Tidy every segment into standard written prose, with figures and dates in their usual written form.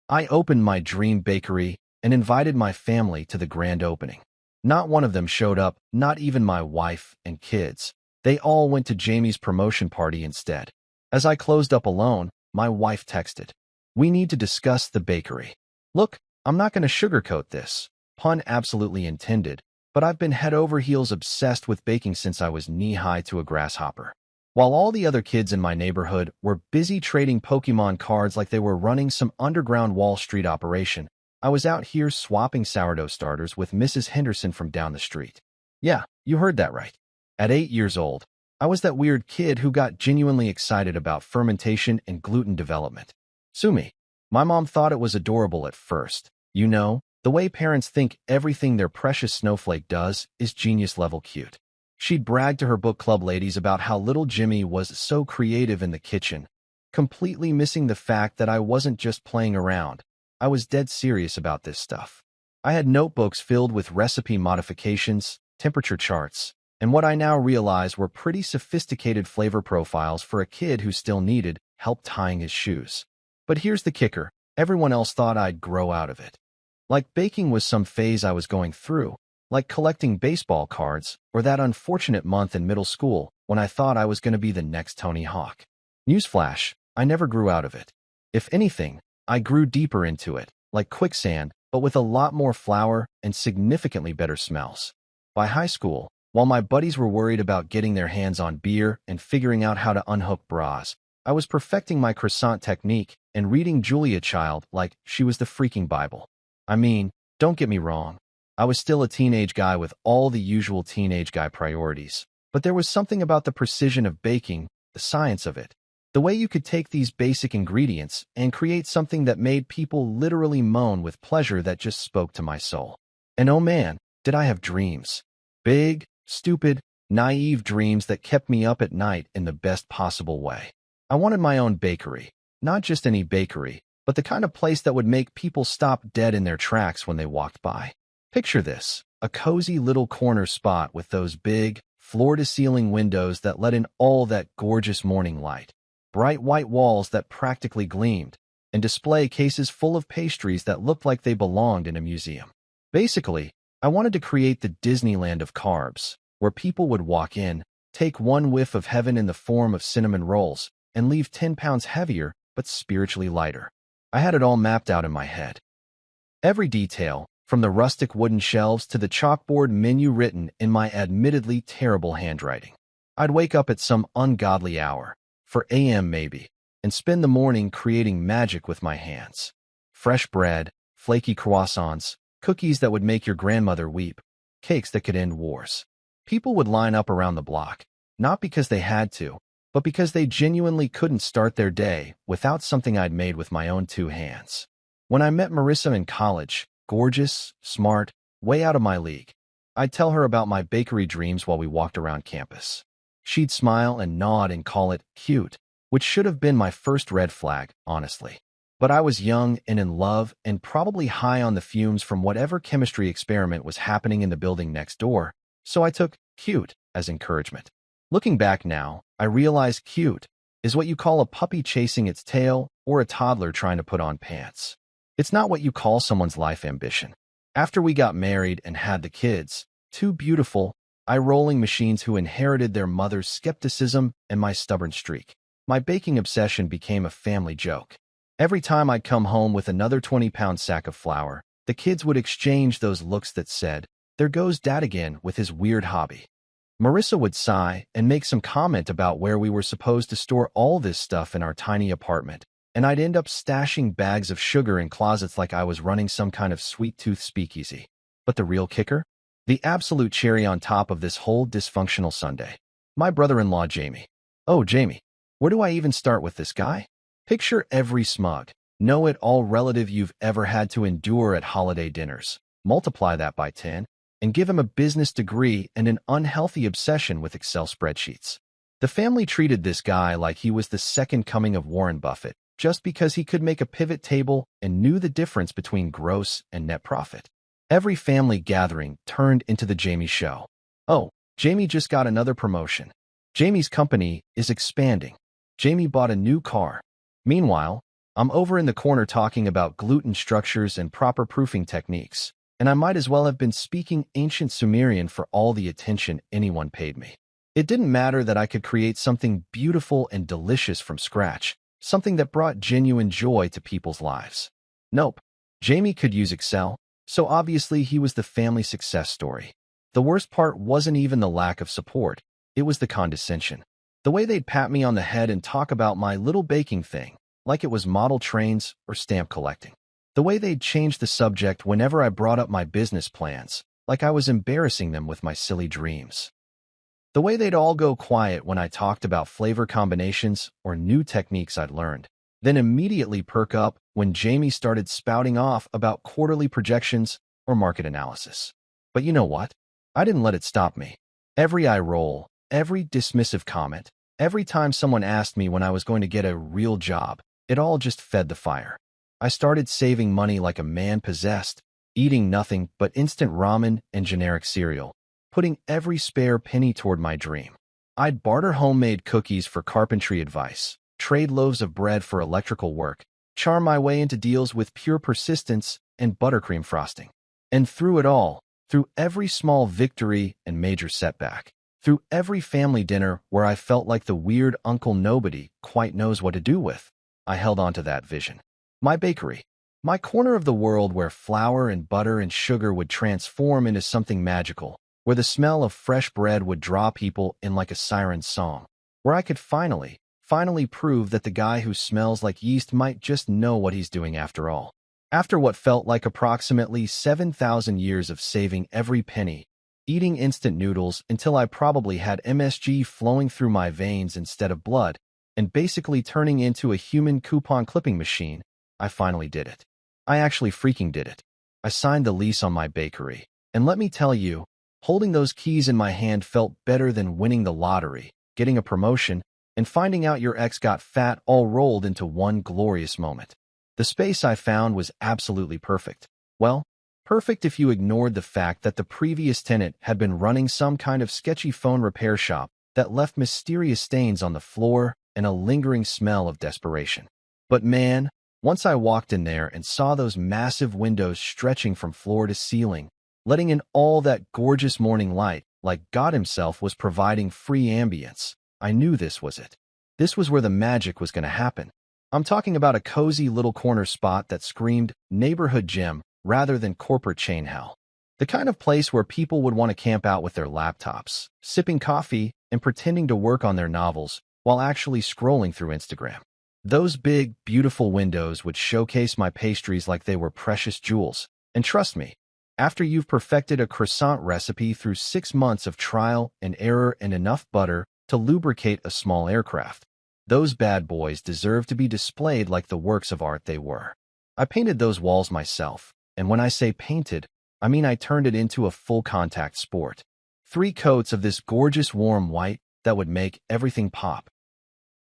I opened my dream bakery and invited my family to the grand opening. Not one of them showed up, not even my wife and kids. They all went to Jamie's promotion party instead. As I closed up alone, my wife texted, "We need to discuss the bakery." Look, I'm not going to sugarcoat this. Pun absolutely intended, but I've been head over heels obsessed with baking since I was knee-high to a grasshopper. While all the other kids in my neighborhood were busy trading Pokemon cards like they were running some underground Wall Street operation, I was out here swapping sourdough starters with Mrs. Henderson from down the street. Yeah, you heard that right. At 8 years old, I was that weird kid who got genuinely excited about fermentation and gluten development. Sue me. My mom thought it was adorable at first. You know, the way parents think everything their precious snowflake does is genius-level cute. She'd brag to her book club ladies about how little Jimmy was so creative in the kitchen, completely missing the fact that I wasn't just playing around. I was dead serious about this stuff. I had notebooks filled with recipe modifications, temperature charts, and what I now realize were pretty sophisticated flavor profiles for a kid who still needed help tying his shoes. But here's the kicker. Everyone else thought I'd grow out of it. Like baking was some phase I was going through, like collecting baseball cards, or that unfortunate month in middle school when I thought I was going to be the next Tony Hawk. Newsflash, I never grew out of it. If anything, I grew deeper into it, like quicksand, but with a lot more flour and significantly better smells. By high school, while my buddies were worried about getting their hands on beer and figuring out how to unhook bras, I was perfecting my croissant technique and reading Julia Child like she was the freaking Bible. I mean, don't get me wrong. I was still a teenage guy with all the usual teenage guy priorities, but there was something about the precision of baking, the science of it, the way you could take these basic ingredients and create something that made people literally moan with pleasure that just spoke to my soul. And oh man, did I have dreams. Big, stupid, naive dreams that kept me up at night in the best possible way. I wanted my own bakery, not just any bakery, but the kind of place that would make people stop dead in their tracks when they walked by. Picture this, a cozy little corner spot with those big, floor-to-ceiling windows that let in all that gorgeous morning light, bright white walls that practically gleamed, and display cases full of pastries that looked like they belonged in a museum. Basically, I wanted to create the Disneyland of carbs, where people would walk in, take one whiff of heaven in the form of cinnamon rolls, and leave 10 pounds heavier but spiritually lighter. I had it all mapped out in my head. Every detail, from the rustic wooden shelves to the chalkboard menu written in my admittedly terrible handwriting. I'd wake up at some ungodly hour, 4 a.m. maybe, and spend the morning creating magic with my hands. Fresh bread, flaky croissants, cookies that would make your grandmother weep, cakes that could end wars. People would line up around the block, not because they had to, but because they genuinely couldn't start their day without something I'd made with my own 2 hands. When I met Marissa in college, gorgeous, smart, way out of my league, I'd tell her about my bakery dreams while we walked around campus. She'd smile and nod and call it cute, which should have been my first red flag, honestly. But I was young and in love and probably high on the fumes from whatever chemistry experiment was happening in the building next door, so I took cute as encouragement. Looking back now, I realize cute is what you call a puppy chasing its tail or a toddler trying to put on pants. It's not what you call someone's life ambition. After we got married and had the kids, 2 beautiful, eye-rolling machines who inherited their mother's skepticism and my stubborn streak, my baking obsession became a family joke. Every time I'd come home with another 20-pound sack of flour, the kids would exchange those looks that said, "There goes Dad again with his weird hobby." Marissa would sigh and make some comment about where we were supposed to store all this stuff in our tiny apartment, and I'd end up stashing bags of sugar in closets like I was running some kind of sweet-tooth speakeasy. But the real kicker? The absolute cherry on top of this whole dysfunctional Sunday. My brother-in-law, Jamie. Oh, Jamie. Where do I even start with this guy? Picture every smug, know-it-all relative you've ever had to endure at holiday dinners. Multiply that by 10, and give him a business degree and an unhealthy obsession with Excel spreadsheets. The family treated this guy like he was the second coming of Warren Buffett, just because he could make a pivot table and knew the difference between gross and net profit. Every family gathering turned into the Jamie show. Oh, Jamie just got another promotion. Jamie's company is expanding. Jamie bought a new car. Meanwhile, I'm over in the corner talking about gluten structures and proper proofing techniques, and I might as well have been speaking ancient Sumerian for all the attention anyone paid me. It didn't matter that I could create something beautiful and delicious from scratch, something that brought genuine joy to people's lives. Nope. Jamie could use Excel, so obviously he was the family success story. The worst part wasn't even the lack of support, it was the condescension. The way they'd pat me on the head and talk about my little baking thing, like it was model trains or stamp collecting. The way they'd change the subject whenever I brought up my business plans, like I was embarrassing them with my silly dreams. The way they'd all go quiet when I talked about flavor combinations or new techniques I'd learned, then immediately perk up when Jamie started spouting off about quarterly projections or market analysis. But you know what? I didn't let it stop me. Every eye roll, every dismissive comment, every time someone asked me when I was going to get a real job, it all just fed the fire. I started saving money like a man possessed, eating nothing but instant ramen and generic cereal, putting every spare penny toward my dream. I'd barter homemade cookies for carpentry advice, trade loaves of bread for electrical work, charm my way into deals with pure persistence and buttercream frosting. And through it all, through every small victory and major setback, through every family dinner where I felt like the weird uncle nobody quite knows what to do with, I held on to that vision. My bakery. My corner of the world where flour and butter and sugar would transform into something magical, where the smell of fresh bread would draw people in like a siren's song, where I could finally prove that the guy who smells like yeast might just know what he's doing after all. After what felt like approximately 7,000 years of saving every penny, eating instant noodles until I probably had MSG flowing through my veins instead of blood, and basically turning into a human coupon clipping machine, I finally did it. I actually freaking did it. I signed the lease on my bakery, and let me tell you, holding those keys in my hand felt better than winning the lottery, getting a promotion, and finding out your ex got fat all rolled into one glorious moment. The space I found was absolutely perfect. Well, perfect if you ignored the fact that the previous tenant had been running some kind of sketchy phone repair shop that left mysterious stains on the floor and a lingering smell of desperation. But man, once I walked in there and saw those massive windows stretching from floor to ceiling, letting in all that gorgeous morning light, like God himself was providing free ambience, I knew this was it. This was where the magic was going to happen. I'm talking about a cozy little corner spot that screamed neighborhood gym rather than corporate chain hell. The kind of place where people would want to camp out with their laptops, sipping coffee and pretending to work on their novels while actually scrolling through Instagram. Those big, beautiful windows would showcase my pastries like they were precious jewels. And trust me, after you've perfected a croissant recipe through 6 months of trial and error and enough butter to lubricate a small aircraft, those bad boys deserve to be displayed like the works of art they were. I painted those walls myself, and when I say painted, I mean I turned it into a full-contact sport. 3 coats of this gorgeous warm white that would make everything pop.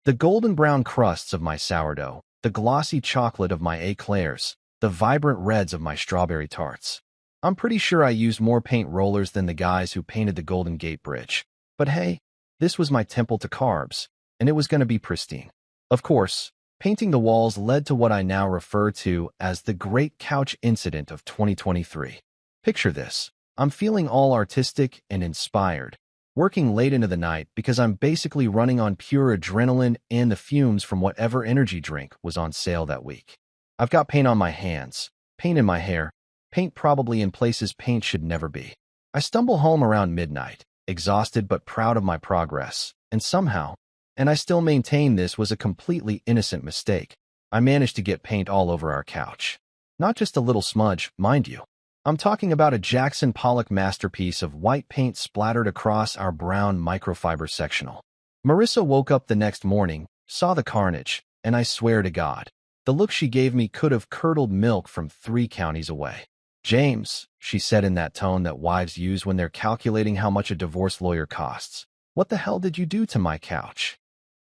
The golden brown crusts of my sourdough, the glossy chocolate of my eclairs, the vibrant reds of my strawberry tarts. I'm pretty sure I used more paint rollers than the guys who painted the Golden Gate Bridge. But hey, this was my temple to carbs, and it was going to be pristine. Of course, painting the walls led to what I now refer to as the Great Couch Incident of 2023. Picture this. I'm feeling all artistic and inspired, working late into the night because I'm basically running on pure adrenaline and the fumes from whatever energy drink was on sale that week. I've got paint on my hands, paint in my hair, paint probably in places paint should never be. I stumble home around midnight, exhausted but proud of my progress, and somehow, and I still maintain this was a completely innocent mistake, I managed to get paint all over our couch. Not just a little smudge, mind you. I'm talking about a Jackson Pollock masterpiece of white paint splattered across our brown microfiber sectional. Marissa woke up the next morning, saw the carnage, and I swear to God, the look she gave me could have curdled milk from 3 counties away. "James," she said in that tone that wives use when they're calculating how much a divorce lawyer costs, "what the hell did you do to my couch?"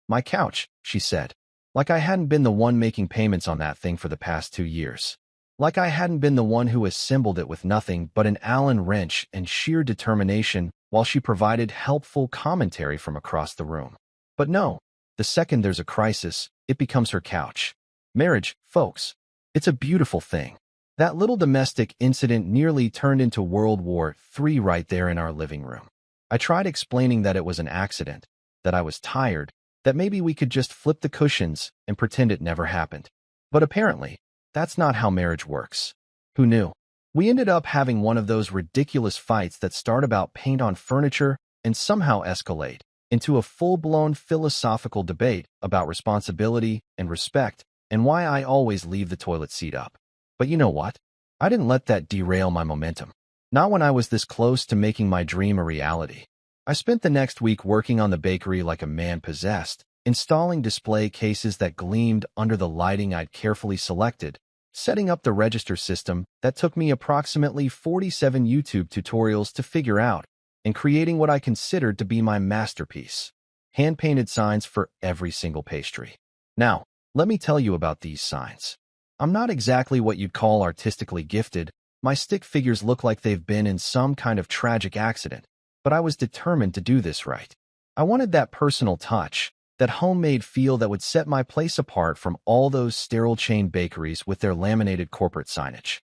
"My couch," she said, like I hadn't been the one making payments on that thing for the past 2 years. Like I hadn't been the one who assembled it with nothing but an Allen wrench and sheer determination while she provided helpful commentary from across the room. But no, the second there's a crisis, it becomes her couch. Marriage, folks, it's a beautiful thing. That little domestic incident nearly turned into World War III right there in our living room. I tried explaining that it was an accident, that I was tired, that maybe we could just flip the cushions and pretend it never happened. But apparently, that's not how marriage works. Who knew? We ended up having one of those ridiculous fights that start about paint on furniture and somehow escalate into a full-blown philosophical debate about responsibility and respect and why I always leave the toilet seat up. But you know what? I didn't let that derail my momentum. Not when I was this close to making my dream a reality. I spent the next week working on the bakery like a man possessed, installing display cases that gleamed under the lighting I'd carefully selected, setting up the register system that took me approximately 47 YouTube tutorials to figure out, and creating what I considered to be my masterpiece, hand-painted signs for every single pastry. Now, let me tell you about these signs. I'm not exactly what you'd call artistically gifted. My stick figures look like they've been in some kind of tragic accident, but I was determined to do this right. I wanted that personal touch, that homemade feel that would set my place apart from all those sterile chain bakeries with their laminated corporate signage.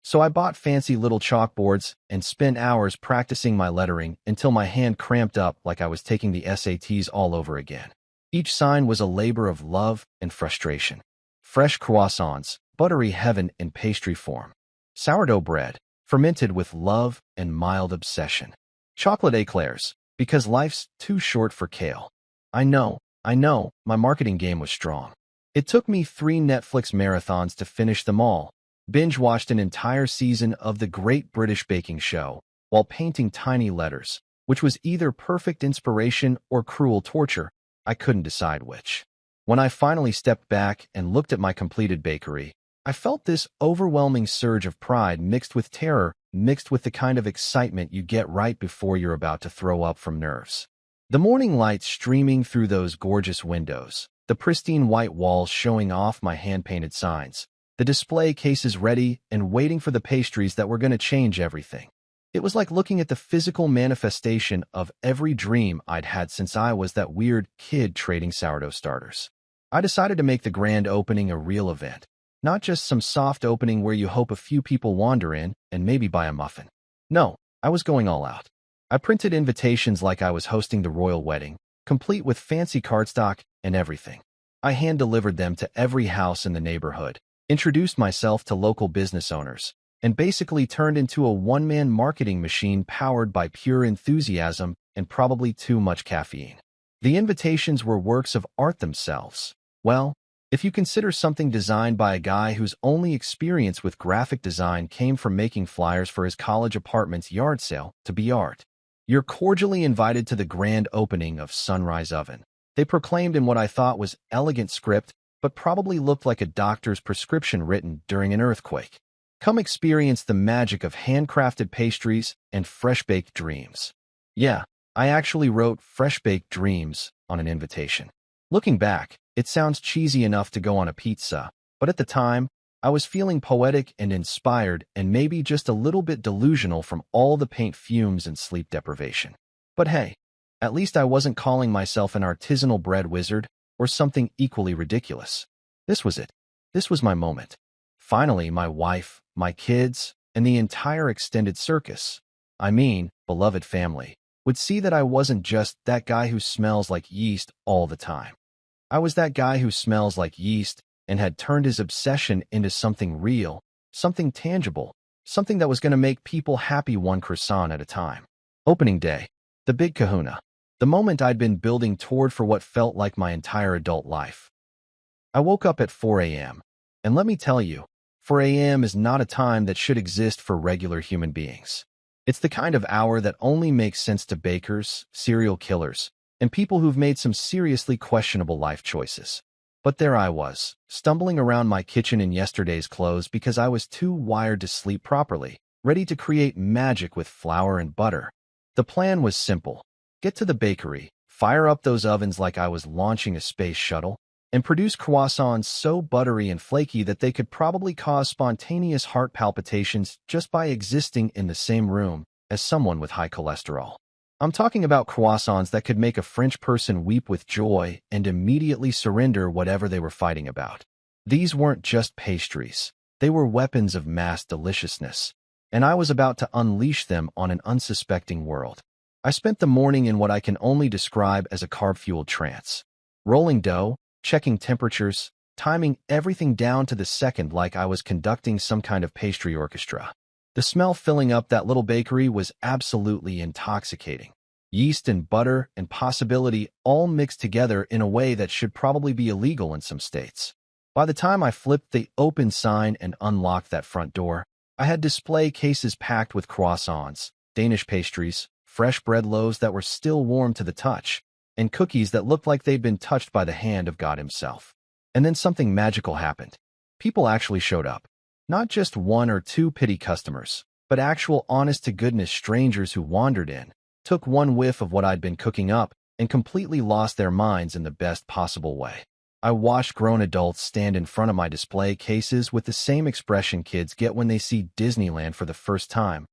So I bought fancy little chalkboards and spent hours practicing my lettering until my hand cramped up like I was taking the SATs all over again. Each sign was a labor of love and frustration. Fresh croissants, buttery heaven in pastry form. Sourdough bread, fermented with love and mild obsession. Chocolate eclairs, because life's too short for kale. I know, my marketing game was strong. It took me 3 Netflix marathons to finish them all. Binge-watched an entire season of The Great British Baking Show while painting tiny letters, which was either perfect inspiration or cruel torture. I couldn't decide which. When I finally stepped back and looked at my completed bakery, I felt this overwhelming surge of pride mixed with terror, mixed with the kind of excitement you get right before you're about to throw up from nerves. The morning light streaming through those gorgeous windows, the pristine white walls showing off my hand-painted signs, the display cases ready and waiting for the pastries that were going to change everything. It was like looking at the physical manifestation of every dream I'd had since I was that weird kid trading sourdough starters. I decided to make the grand opening a real event, not just some soft opening where you hope a few people wander in and maybe buy a muffin. No, I was going all out. I printed invitations like I was hosting the royal wedding, complete with fancy cardstock and everything. I hand-delivered them to every house in the neighborhood, introduced myself to local business owners, and basically turned into a one-man marketing machine powered by pure enthusiasm and probably too much caffeine. The invitations were works of art themselves. Well, if you consider something designed by a guy whose only experience with graphic design came from making flyers for his college apartment's yard sale to be art. You're cordially invited to the grand opening of Sunrise Oven. They proclaimed in what I thought was elegant script, but probably looked like a doctor's prescription written during an earthquake. Come experience the magic of handcrafted pastries and fresh-baked dreams. Yeah, I actually wrote fresh-baked dreams on an invitation. Looking back, it sounds cheesy enough to go on a pizza, but at the time, I was feeling poetic and inspired and maybe just a little bit delusional from all the paint fumes and sleep deprivation. But hey, at least I wasn't calling myself an artisanal bread wizard or something equally ridiculous. This was it. This was my moment. Finally, my wife, my kids, and the entire extended circus, beloved family, would see that I wasn't just that guy who smells like yeast all the time. I was that guy who smells like yeast and had turned his obsession into something real, something tangible, something that was going to make people happy one croissant at a time. Opening day, the big kahuna, the moment I'd been building toward for what felt like my entire adult life. I woke up at 4 a.m., and let me tell you, 4 a.m. is not a time that should exist for regular human beings. It's the kind of hour that only makes sense to bakers, serial killers, and people who've made some seriously questionable life choices. But there I was, stumbling around my kitchen in yesterday's clothes because I was too wired to sleep properly, ready to create magic with flour and butter. The plan was simple. Get to the bakery, fire up those ovens like I was launching a space shuttle, and produce croissants so buttery and flaky that they could probably cause spontaneous heart palpitations just by existing in the same room as someone with high cholesterol. I'm talking about croissants that could make a French person weep with joy and immediately surrender whatever they were fighting about. These weren't just pastries. They were weapons of mass deliciousness, and I was about to unleash them on an unsuspecting world. I spent the morning in what I can only describe as a carb-fueled trance. Rolling dough, checking temperatures, timing everything down to the second like I was conducting some kind of pastry orchestra. The smell filling up that little bakery was absolutely intoxicating. Yeast and butter and possibility all mixed together in a way that should probably be illegal in some states. By the time I flipped the open sign and unlocked that front door, I had display cases packed with croissants, Danish pastries, fresh bread loaves that were still warm to the touch, and cookies that looked like they'd been touched by the hand of God himself. And then something magical happened. People actually showed up. Not just one or two pity customers, but actual honest-to-goodness strangers who wandered in, took one whiff of what I'd been cooking up, and completely lost their minds in the best possible way. I watched grown adults stand in front of my display cases with the same expression kids get when they see Disneyland for the first time.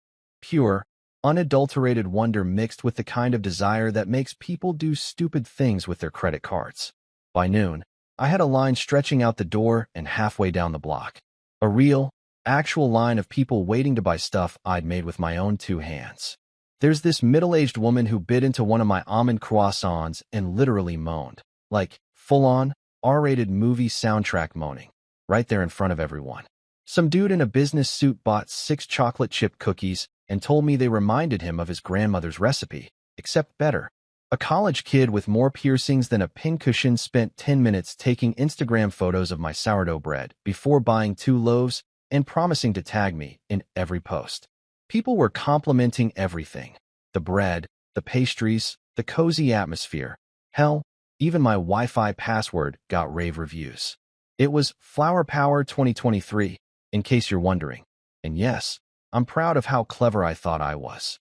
Pure, unadulterated wonder mixed with the kind of desire that makes people do stupid things with their credit cards. By noon, I had a line stretching out the door and halfway down the block. A real, actual line of people waiting to buy stuff I'd made with my own two hands. There's this middle-aged woman who bit into one of my almond croissants and literally moaned. Like, full-on, R-rated movie soundtrack moaning, right there in front of everyone. Some dude in a business suit bought 6 chocolate chip cookies and told me they reminded him of his grandmother's recipe, except better. A college kid with more piercings than a pincushion spent 10 minutes taking Instagram photos of my sourdough bread before buying 2 loaves and promising to tag me in every post. People were complimenting everything. The bread, the pastries, the cozy atmosphere. Hell, even my Wi-Fi password got rave reviews. It was Flower Power 2023, in case you're wondering. And yes, I'm proud of how clever I thought I was.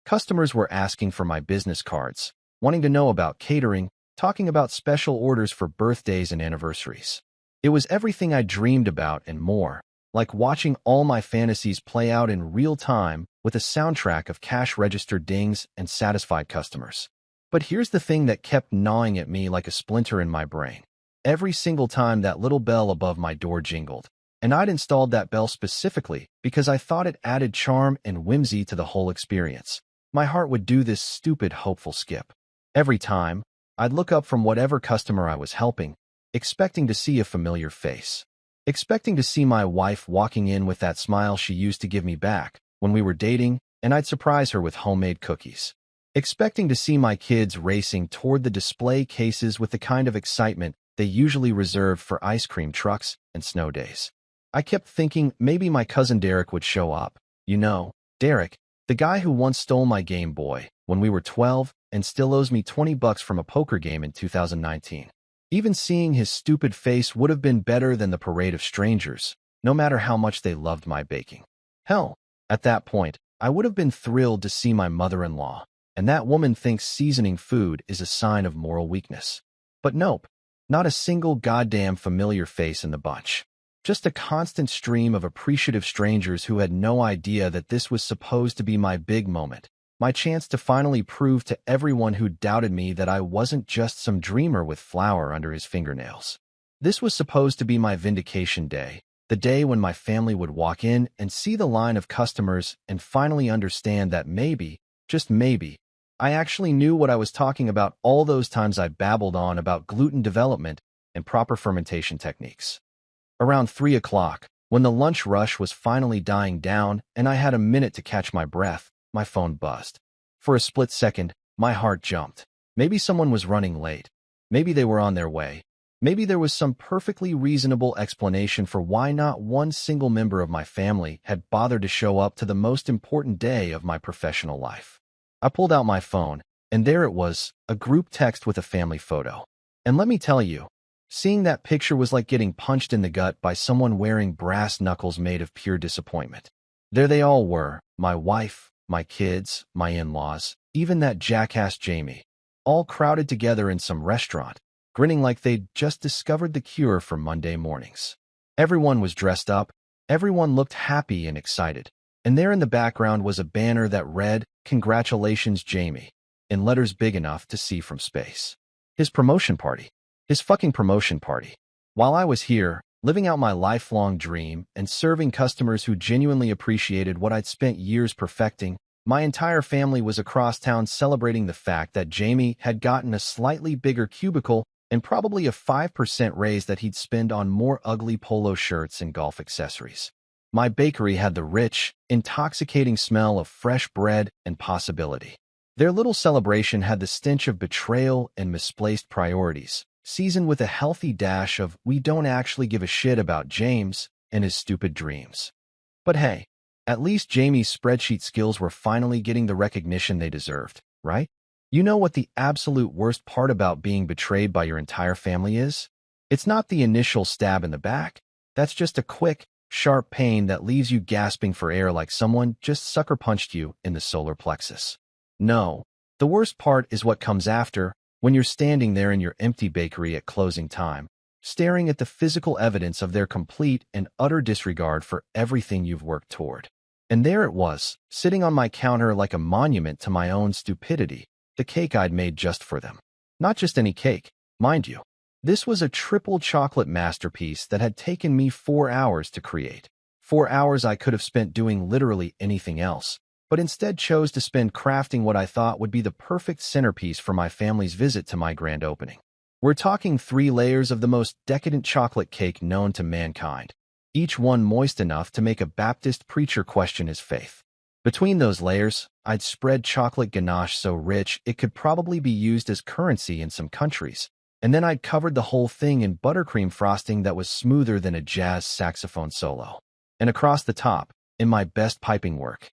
Customers were asking for my business cards, wanting to know about catering, talking about special orders for birthdays and anniversaries. It was everything I dreamed about and more, like watching all my fantasies play out in real time with a soundtrack of cash register dings and satisfied customers. But here's the thing that kept gnawing at me like a splinter in my brain. Every single time that little bell above my door jingled, and I'd installed that bell specifically because I thought it added charm and whimsy to the whole experience, my heart would do this stupid, hopeful skip. Every time, I'd look up from whatever customer I was helping, expecting to see a familiar face. Expecting to see my wife walking in with that smile she used to give me back when we were dating, and I'd surprise her with homemade cookies. Expecting to see my kids racing toward the display cases with the kind of excitement they usually reserved for ice cream trucks and snow days. I kept thinking maybe my cousin Derek would show up. You know, Derek, the guy who once stole my Game Boy when we were 12 and still owes me $20 from a poker game in 2019. Even seeing his stupid face would have been better than the parade of strangers, no matter how much they loved my baking. Hell, at that point, I would have been thrilled to see my mother-in-law, and that woman thinks seasoning food is a sign of moral weakness. But nope, not a single goddamn familiar face in the bunch. Just a constant stream of appreciative strangers who had no idea that this was supposed to be my big moment, my chance to finally prove to everyone who doubted me that I wasn't just some dreamer with flour under his fingernails. This was supposed to be my vindication day, the day when my family would walk in and see the line of customers and finally understand that maybe, just maybe, I actually knew what I was talking about all those times I babbled on about gluten development and proper fermentation techniques. Around 3 o'clock, when the lunch rush was finally dying down and I had a minute to catch my breath, my phone buzzed. For a split second, my heart jumped. Maybe someone was running late. Maybe they were on their way. Maybe there was some perfectly reasonable explanation for why not one single member of my family had bothered to show up to the most important day of my professional life. I pulled out my phone, and there it was, a group text with a family photo. And let me tell you, seeing that picture was like getting punched in the gut by someone wearing brass knuckles made of pure disappointment. There they all were, my wife, my kids, my in-laws, even that jackass Jamie, all crowded together in some restaurant, grinning like they'd just discovered the cure for Monday mornings. Everyone was dressed up, everyone looked happy and excited, and there in the background was a banner that read, "Congratulations, Jamie," in letters big enough to see from space. His promotion party. His fucking promotion party. While I was here, living out my lifelong dream and serving customers who genuinely appreciated what I'd spent years perfecting. My entire family was across town celebrating the fact that Jamie had gotten a slightly bigger cubicle and probably a 5% raise that he'd spend on more ugly polo shirts and golf accessories. My bakery had the rich, intoxicating smell of fresh bread and possibility. Their little celebration had the stench of betrayal and misplaced priorities, seasoned with a healthy dash of "we don't actually give a shit about James and his stupid dreams." But hey, at least Jamie's spreadsheet skills were finally getting the recognition they deserved, right? You know what the absolute worst part about being betrayed by your entire family is? It's not the initial stab in the back. That's just a quick, sharp pain that leaves you gasping for air like someone just sucker punched you in the solar plexus. No, the worst part is what comes after, when you're standing there in your empty bakery at closing time, staring at the physical evidence of their complete and utter disregard for everything you've worked toward. And there it was, sitting on my counter like a monument to my own stupidity, the cake I'd made just for them. Not just any cake, mind you. This was a triple chocolate masterpiece that had taken me 4 hours to create. 4 hours I could have spent doing literally anything else, but instead chose to spend crafting what I thought would be the perfect centerpiece for my family's visit to my grand opening. We're talking 3 layers of the most decadent chocolate cake known to mankind, each one moist enough to make a Baptist preacher question his faith. Between those layers, I'd spread chocolate ganache so rich it could probably be used as currency in some countries, and then I'd covered the whole thing in buttercream frosting that was smoother than a jazz saxophone solo. And across the top, in my best piping work,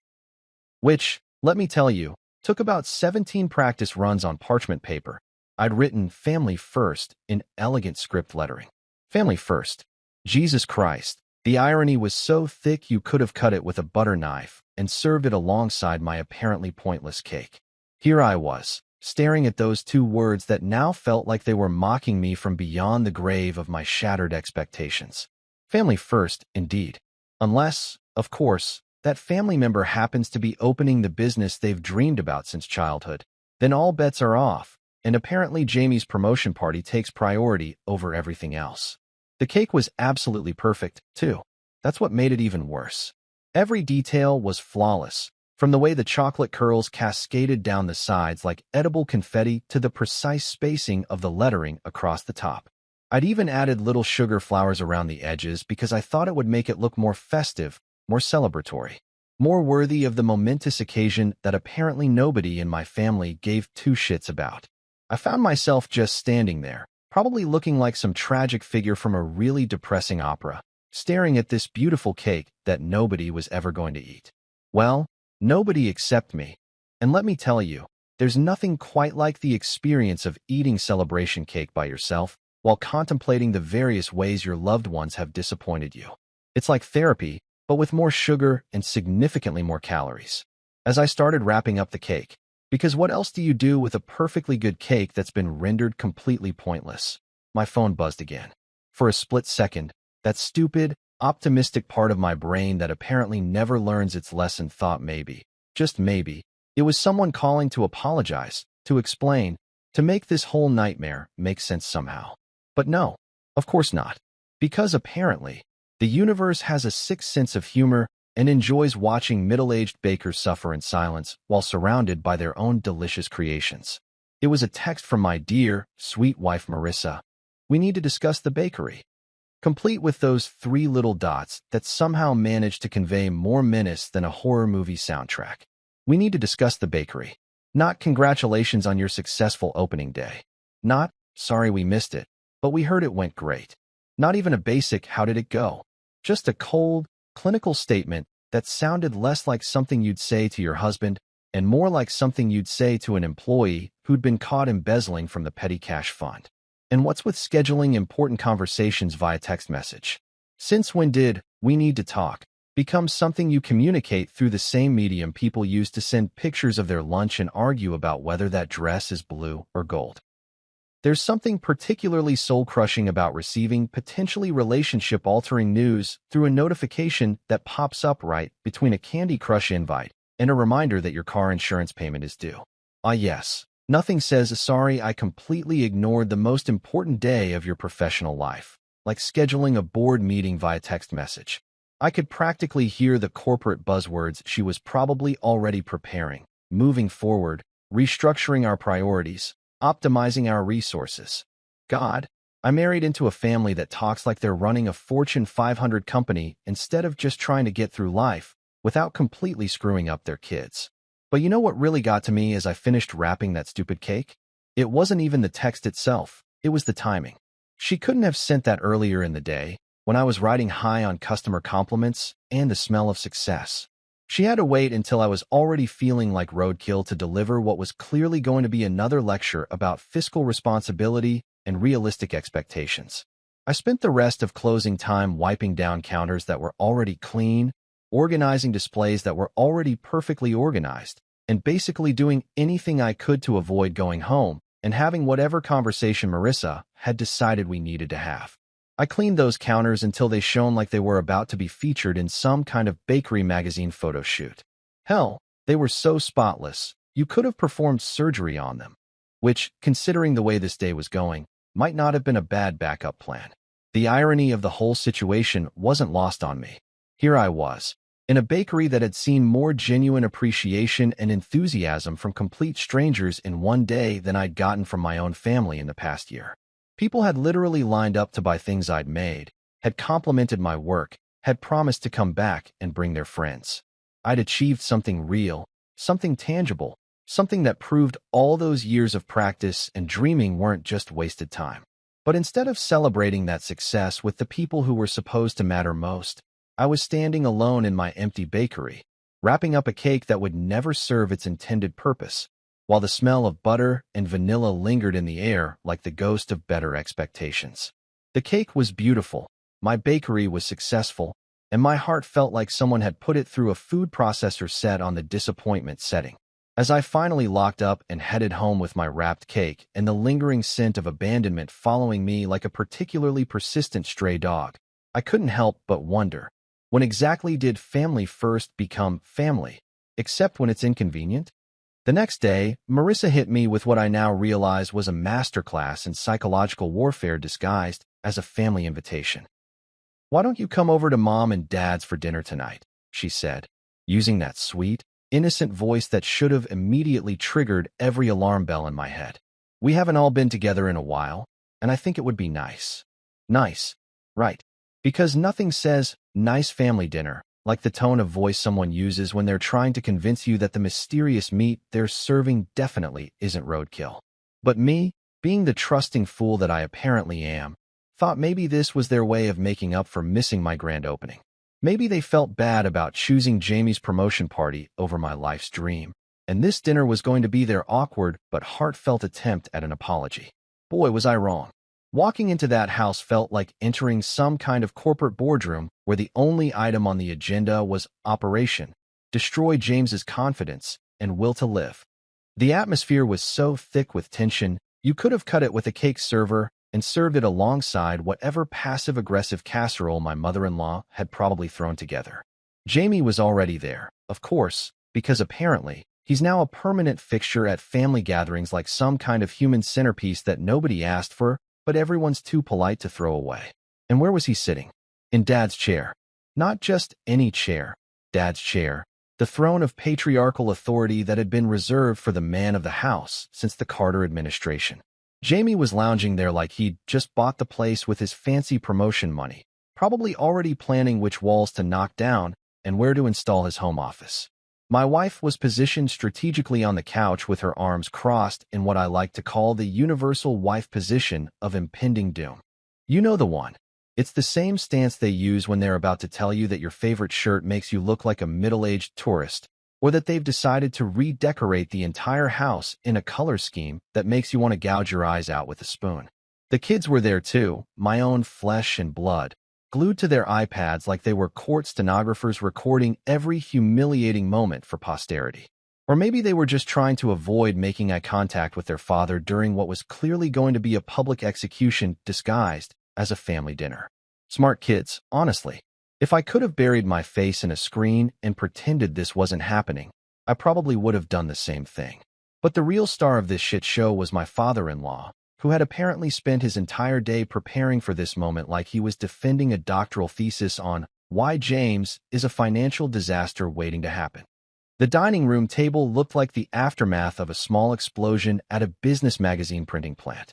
which, let me tell you, took about 17 practice runs on parchment paper, I'd written "Family First" in elegant script lettering. Family first. Jesus Christ. The irony was so thick you could have cut it with a butter knife and served it alongside my apparently pointless cake. Here I was, staring at those 2 words that now felt like they were mocking me from beyond the grave of my shattered expectations. Family first, indeed. Unless, of course, that family member happens to be opening the business they've dreamed about since childhood. Then all bets are off, and apparently Jamie's promotion party takes priority over everything else. The cake was absolutely perfect, too. That's what made it even worse. Every detail was flawless, from the way the chocolate curls cascaded down the sides like edible confetti to the precise spacing of the lettering across the top. I'd even added little sugar flowers around the edges because I thought it would make it look more festive, more celebratory, more worthy of the momentous occasion that apparently nobody in my family gave 2 shits about. I found myself just standing there, probably looking like some tragic figure from a really depressing opera, staring at this beautiful cake that nobody was ever going to eat. Well, nobody except me. And let me tell you, there's nothing quite like the experience of eating celebration cake by yourself while contemplating the various ways your loved ones have disappointed you. It's like therapy, but with more sugar and significantly more calories. As I started wrapping up the cake, because what else do you do with a perfectly good cake that's been rendered completely pointless? My phone buzzed again. For a split second, that stupid, optimistic part of my brain that apparently never learns its lesson thought maybe, just maybe, it was someone calling to apologize, to explain, to make this whole nightmare make sense somehow. But no, of course not. Because apparently, the universe has a sixth sense of humor and enjoys watching middle-aged bakers suffer in silence while surrounded by their own delicious creations. It was a text from my dear, sweet wife Marissa. We need to discuss the bakery. Complete with those 3 little dots that somehow managed to convey more menace than a horror movie soundtrack. We need to discuss the bakery. Not congratulations on your successful opening day. Not, sorry we missed it, but we heard it went great. Not even a basic how did it go. Just a cold, clinical statement that sounded less like something you'd say to your husband and more like something you'd say to an employee who'd been caught embezzling from the petty cash fund. And what's with scheduling important conversations via text message? Since when did "we need to talk" become something you communicate through the same medium people use to send pictures of their lunch and argue about whether that dress is blue or gold? There's something particularly soul-crushing about receiving potentially relationship-altering news through a notification that pops up right between a Candy Crush invite and a reminder that your car insurance payment is due. Ah yes, nothing says "sorry, I completely ignored the most important day of your professional life" like scheduling a board meeting via text message. I could practically hear the corporate buzzwords she was probably already preparing: moving forward, restructuring our priorities, optimizing our resources. God, I married into a family that talks like they're running a Fortune 500 company instead of just trying to get through life without completely screwing up their kids. But you know what really got to me as I finished wrapping that stupid cake? It wasn't even the text itself, it was the timing. She couldn't have sent that earlier in the day, when I was riding high on customer compliments and the smell of success. She had to wait until I was already feeling like roadkill to deliver what was clearly going to be another lecture about fiscal responsibility and realistic expectations. I spent the rest of closing time wiping down counters that were already clean, organizing displays that were already perfectly organized, and basically doing anything I could to avoid going home and having whatever conversation Marissa had decided we needed to have. I cleaned those counters until they shone like they were about to be featured in some kind of bakery magazine photo shoot. Hell, they were so spotless, you could have performed surgery on them. Which, considering the way this day was going, might not have been a bad backup plan. The irony of the whole situation wasn't lost on me. Here I was, in a bakery that had seen more genuine appreciation and enthusiasm from complete strangers in one day than I'd gotten from my own family in the past year. People had literally lined up to buy things I'd made, had complimented my work, had promised to come back and bring their friends. I'd achieved something real, something tangible, something that proved all those years of practice and dreaming weren't just wasted time. But instead of celebrating that success with the people who were supposed to matter most, I was standing alone in my empty bakery, wrapping up a cake that would never serve its intended purpose, while the smell of butter and vanilla lingered in the air like the ghost of better expectations. The cake was beautiful, my bakery was successful, and my heart felt like someone had put it through a food processor set on the disappointment setting. As I finally locked up and headed home with my wrapped cake and the lingering scent of abandonment following me like a particularly persistent stray dog, I couldn't help but wonder, when exactly did family first become family, except when it's inconvenient? The next day, Marissa hit me with what I now realize was a masterclass in psychological warfare disguised as a family invitation. "Why don't you come over to Mom and Dad's for dinner tonight?" she said, using that sweet, innocent voice that should have immediately triggered every alarm bell in my head. "We haven't all been together in a while, and I think it would be nice." Nice, right? Because nothing says nice family dinner like the tone of voice someone uses when they're trying to convince you that the mysterious meat they're serving definitely isn't roadkill. But me, being the trusting fool that I apparently am, thought maybe this was their way of making up for missing my grand opening. Maybe they felt bad about choosing Jamie's promotion party over my life's dream, and this dinner was going to be their awkward but heartfelt attempt at an apology. Boy, was I wrong. Walking into that house felt like entering some kind of corporate boardroom where the only item on the agenda was Operation Destroy James's confidence and will to live. The atmosphere was so thick with tension, you could have cut it with a cake server and served it alongside whatever passive-aggressive casserole my mother-in-law had probably thrown together. Jamie was already there, of course, because apparently he's now a permanent fixture at family gatherings like some kind of human centerpiece that nobody asked for, but everyone's too polite to throw away. And where was he sitting? In Dad's chair. Not just any chair. Dad's chair. The throne of patriarchal authority that had been reserved for the man of the house since the Carter administration. Jamie was lounging there like he'd just bought the place with his fancy promotion money, probably already planning which walls to knock down and where to install his home office. My wife was positioned strategically on the couch with her arms crossed in what I like to call the universal wife position of impending doom. You know the one. It's the same stance they use when they're about to tell you that your favorite shirt makes you look like a middle-aged tourist, or that they've decided to redecorate the entire house in a color scheme that makes you want to gouge your eyes out with a spoon. The kids were there too, my own flesh and blood, glued to their iPads like they were court stenographers recording every humiliating moment for posterity. Or maybe they were just trying to avoid making eye contact with their father during what was clearly going to be a public execution disguised as a family dinner. Smart kids, honestly. If I could have buried my face in a screen and pretended this wasn't happening, I probably would have done the same thing. But the real star of this shit show was my father-in-law, who had apparently spent his entire day preparing for this moment like he was defending a doctoral thesis on why James is a financial disaster waiting to happen. The dining room table looked like the aftermath of a small explosion at a business magazine printing plant.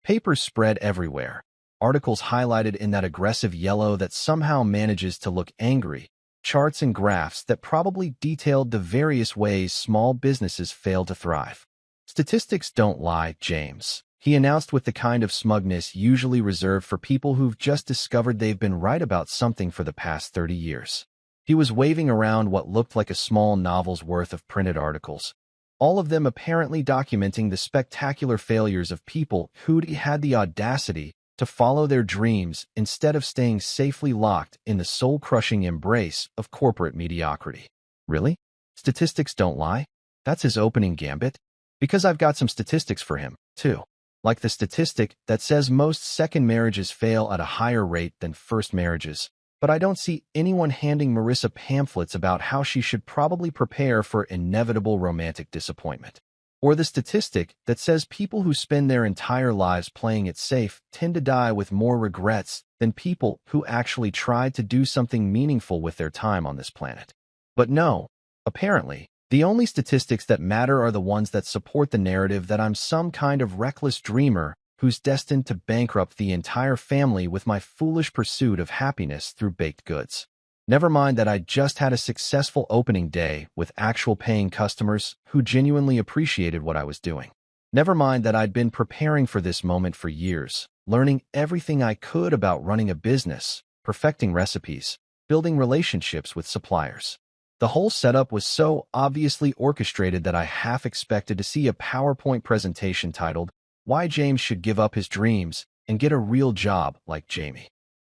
Papers spread everywhere, articles highlighted in that aggressive yellow that somehow manages to look angry, charts and graphs that probably detailed the various ways small businesses fail to thrive. Statistics don't lie, James, he announced with the kind of smugness usually reserved for people who've just discovered they've been right about something for the past 30 years. He was waving around what looked like a small novel's worth of printed articles, all of them apparently documenting the spectacular failures of people who'd had the audacity to follow their dreams instead of staying safely locked in the soul-crushing embrace of corporate mediocrity. Really? Statistics don't lie? That's his opening gambit? Because I've got some statistics for him, too. Like the statistic that says most second marriages fail at a higher rate than first marriages. But I don't see anyone handing Marissa pamphlets about how she should probably prepare for inevitable romantic disappointment. Or the statistic that says people who spend their entire lives playing it safe tend to die with more regrets than people who actually tried to do something meaningful with their time on this planet. But no, apparently, the only statistics that matter are the ones that support the narrative that I'm some kind of reckless dreamer who's destined to bankrupt the entire family with my foolish pursuit of happiness through baked goods. Never mind that I just had a successful opening day with actual paying customers who genuinely appreciated what I was doing. Never mind that I'd been preparing for this moment for years, learning everything I could about running a business, perfecting recipes, building relationships with suppliers. The whole setup was so obviously orchestrated that I half expected to see a PowerPoint presentation titled, "Why James Should Give Up His Dreams and Get a Real Job Like Jamie."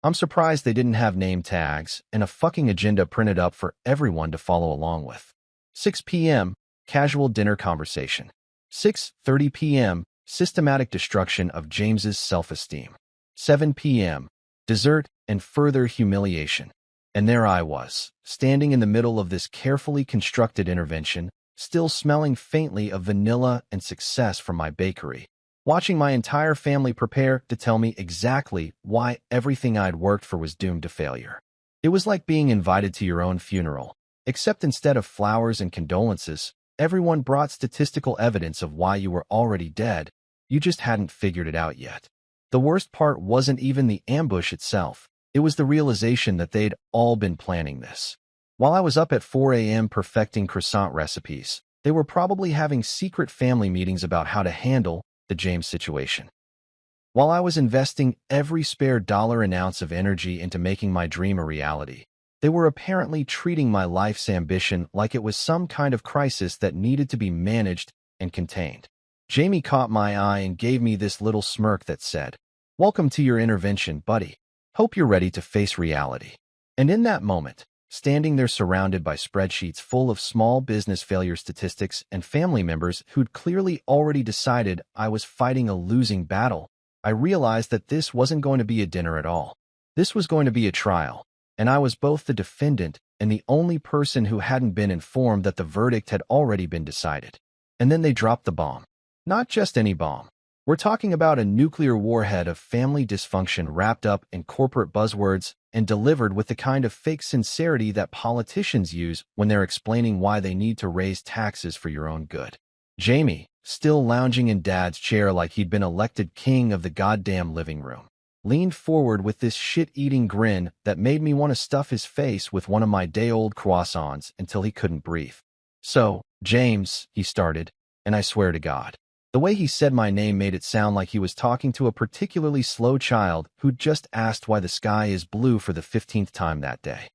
I'm surprised they didn't have name tags and a fucking agenda printed up for everyone to follow along with. 6 p.m. Casual dinner conversation. 6:30 p.m. Systematic destruction of James's self-esteem. 7 p.m. Dessert and further humiliation. And there I was, standing in the middle of this carefully constructed intervention, still smelling faintly of vanilla and success from my bakery, watching my entire family prepare to tell me exactly why everything I'd worked for was doomed to failure. It was like being invited to your own funeral, except instead of flowers and condolences, everyone brought statistical evidence of why you were already dead. You just hadn't figured it out yet. The worst part wasn't even the ambush itself. It was the realization that they'd all been planning this. While I was up at 4 a.m. perfecting croissant recipes, they were probably having secret family meetings about how to handle the James situation. While I was investing every spare dollar and ounce of energy into making my dream a reality, they were apparently treating my life's ambition like it was some kind of crisis that needed to be managed and contained. Jamie caught my eye and gave me this little smirk that said, "Welcome to your intervention, buddy. Hope you're ready to face reality." And in that moment, standing there surrounded by spreadsheets full of small business failure statistics and family members who'd clearly already decided I was fighting a losing battle, I realized that this wasn't going to be a dinner at all. This was going to be a trial, and I was both the defendant and the only person who hadn't been informed that the verdict had already been decided. And then they dropped the bomb. Not just any bomb. We're talking about a nuclear warhead of family dysfunction wrapped up in corporate buzzwords and delivered with the kind of fake sincerity that politicians use when they're explaining why they need to raise taxes for your own good. Jamie, still lounging in Dad's chair like he'd been elected king of the goddamn living room, leaned forward with this shit-eating grin that made me want to stuff his face with one of my day-old croissants until he couldn't breathe. "So, James," he started, and I swear to God, the way he said my name made it sound like he was talking to a particularly slow child who'd just asked why the sky is blue for the 15th time that day.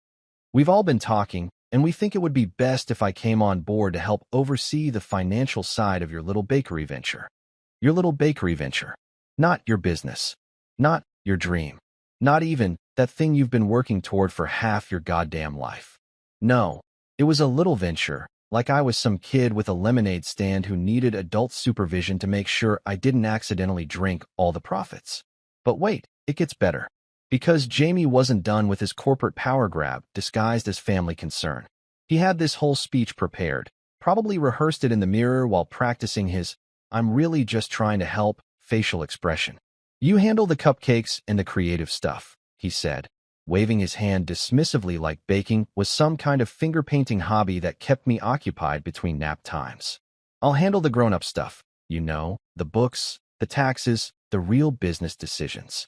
"We've all been talking, and we think it would be best if I came on board to help oversee the financial side of your little bakery venture. Your little bakery venture. Not your business. Not your dream. Not even that thing you've been working toward for half your goddamn life. No, it was a little venture, like I was some kid with a lemonade stand who needed adult supervision to make sure I didn't accidentally drink all the profits. But wait, it gets better. Because Jamie wasn't done with his corporate power grab disguised as family concern. He had this whole speech prepared, probably rehearsed it in the mirror while practicing his "I'm really just trying to help" facial expression. "You handle the cupcakes and the creative stuff," he said, waving his hand dismissively like baking was some kind of finger-painting hobby that kept me occupied between nap times. "I'll handle the grown-up stuff, the books, the taxes, the real business decisions."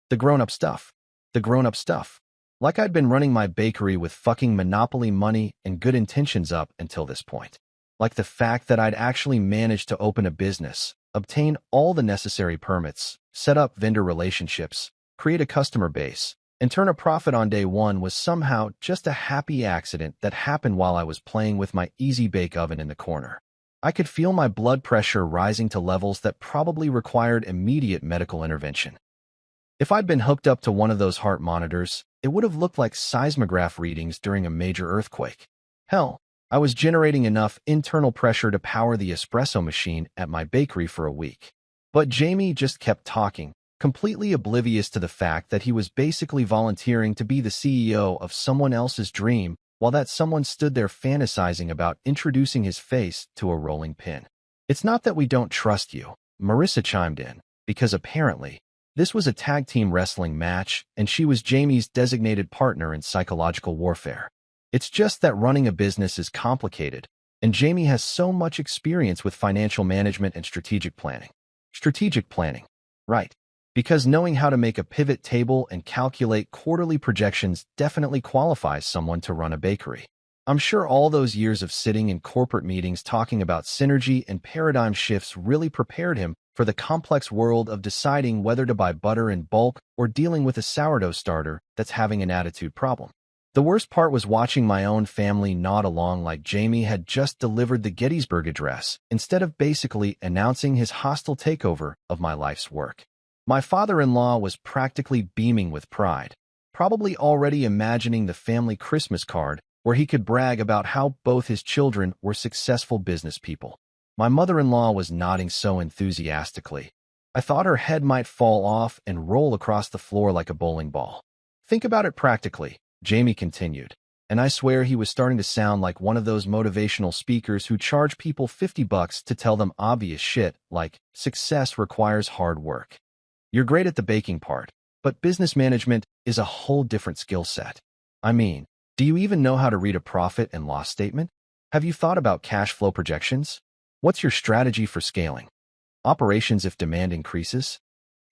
The grown-up stuff. The grown-up stuff. Like I'd been running my bakery with fucking monopoly money and good intentions up until this point. Like the fact that I'd actually managed to open a business, obtain all the necessary permits, set up vendor relationships, create a customer base, and turn a profit on day one was somehow just a happy accident that happened while I was playing with my easy bake oven in the corner. I could feel my blood pressure rising to levels that probably required immediate medical intervention. If I'd been hooked up to one of those heart monitors, it would have looked like seismograph readings during a major earthquake. Hell, I was generating enough internal pressure to power the espresso machine at my bakery for a week. But Jamie just kept talking, completely oblivious to the fact that he was basically volunteering to be the CEO of someone else's dream while that someone stood there fantasizing about introducing his face to a rolling pin. "It's not that we don't trust you," Marissa chimed in, because apparently, this was a tag team wrestling match and she was Jamie's designated partner in psychological warfare. "It's just that running a business is complicated, and Jamie has so much experience with financial management and strategic planning." Strategic planning. Right. Because knowing how to make a pivot table and calculate quarterly projections definitely qualifies someone to run a bakery. I'm sure all those years of sitting in corporate meetings talking about synergy and paradigm shifts really prepared him for the complex world of deciding whether to buy butter in bulk or dealing with a sourdough starter that's having an attitude problem. The worst part was watching my own family nod along like Jamie had just delivered the Gettysburg Address instead of basically announcing his hostile takeover of my life's work. My father-in-law was practically beaming with pride, probably already imagining the family Christmas card where he could brag about how both his children were successful business people. My mother-in-law was nodding so enthusiastically. I thought her head might fall off and roll across the floor like a bowling ball. "Think about it practically," Jamie continued, and I swear he was starting to sound like one of those motivational speakers who charge people $50 to tell them obvious shit like, "Success requires hard work. You're great at the baking part, but business management is a whole different skill set. I mean, do you even know how to read a profit and loss statement? Have you thought about cash flow projections? What's your strategy for scaling operations if demand increases?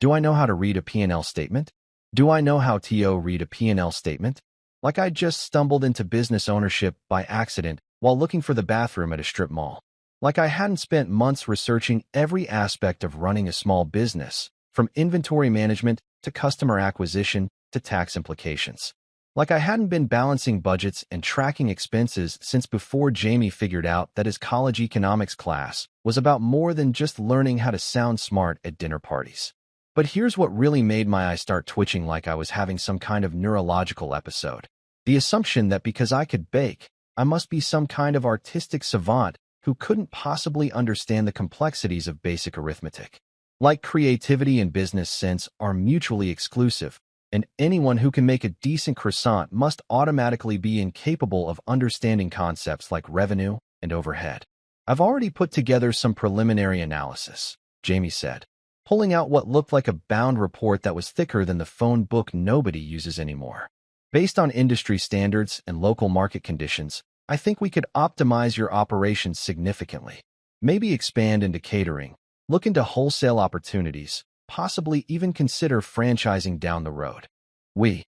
Do I know how to read a P&L statement? Do I know how to read a P&L statement? Like I just stumbled into business ownership by accident while looking for the bathroom at a strip mall. Like I hadn't spent months researching every aspect of running a small business, from inventory management to customer acquisition to tax implications. Like I hadn't been balancing budgets and tracking expenses since before Jamie figured out that his college economics class was about more than just learning how to sound smart at dinner parties. But here's what really made my eyes start twitching like I was having some kind of neurological episode. The assumption that because I could bake, I must be some kind of artistic savant who couldn't possibly understand the complexities of basic arithmetic. Like creativity and business sense are mutually exclusive, and anyone who can make a decent croissant must automatically be incapable of understanding concepts like revenue and overhead. "I've already put together some preliminary analysis," Jamie said, pulling out what looked like a bound report that was thicker than the phone book nobody uses anymore. "Based on industry standards and local market conditions, I think we could optimize your operations significantly. Maybe expand into catering, look into wholesale opportunities, possibly even consider franchising down the road. We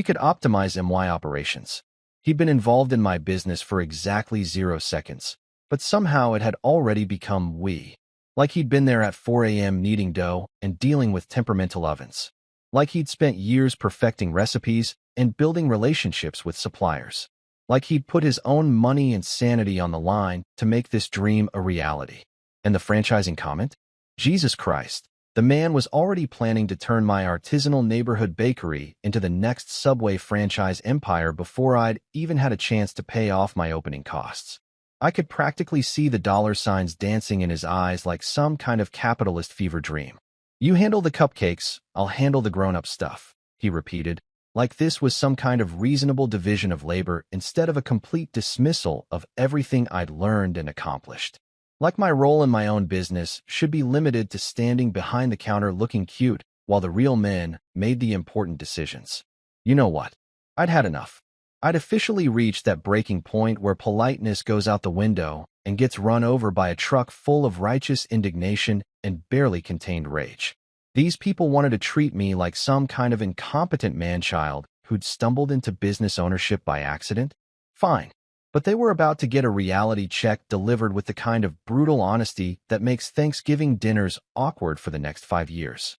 could optimize MY operations." He'd been involved in my business for exactly 0 seconds, but somehow it had already become we. Like he'd been there at 4 a.m. kneading dough and dealing with temperamental ovens. Like he'd spent years perfecting recipes and building relationships with suppliers. Like he'd put his own money and sanity on the line to make this dream a reality. And the franchising comment? Jesus Christ, the man was already planning to turn my artisanal neighborhood bakery into the next Subway franchise empire before I'd even had a chance to pay off my opening costs. I could practically see the dollar signs dancing in his eyes like some kind of capitalist fever dream. "You handle the cupcakes, I'll handle the grown-up stuff," he repeated, like this was some kind of reasonable division of labor instead of a complete dismissal of everything I'd learned and accomplished. Like my role in my own business should be limited to standing behind the counter looking cute while the real men made the important decisions. You know what? I'd had enough. I'd officially reached that breaking point where politeness goes out the window and gets run over by a truck full of righteous indignation and barely contained rage. These people wanted to treat me like some kind of incompetent man-child who'd stumbled into business ownership by accident? Fine. But they were about to get a reality check delivered with the kind of brutal honesty that makes Thanksgiving dinners awkward for the next 5 years.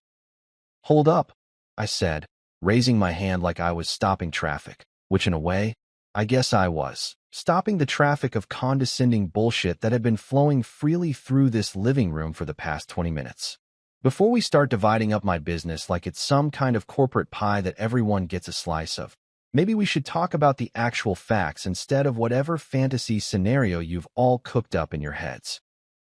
Hold up, I said, raising my hand like I was stopping traffic, which in a way, I guess I was, stopping the traffic of condescending bullshit that had been flowing freely through this living room for the past 20 minutes. Before we start dividing up my business like it's some kind of corporate pie that everyone gets a slice of, maybe we should talk about the actual facts instead of whatever fantasy scenario you've all cooked up in your heads.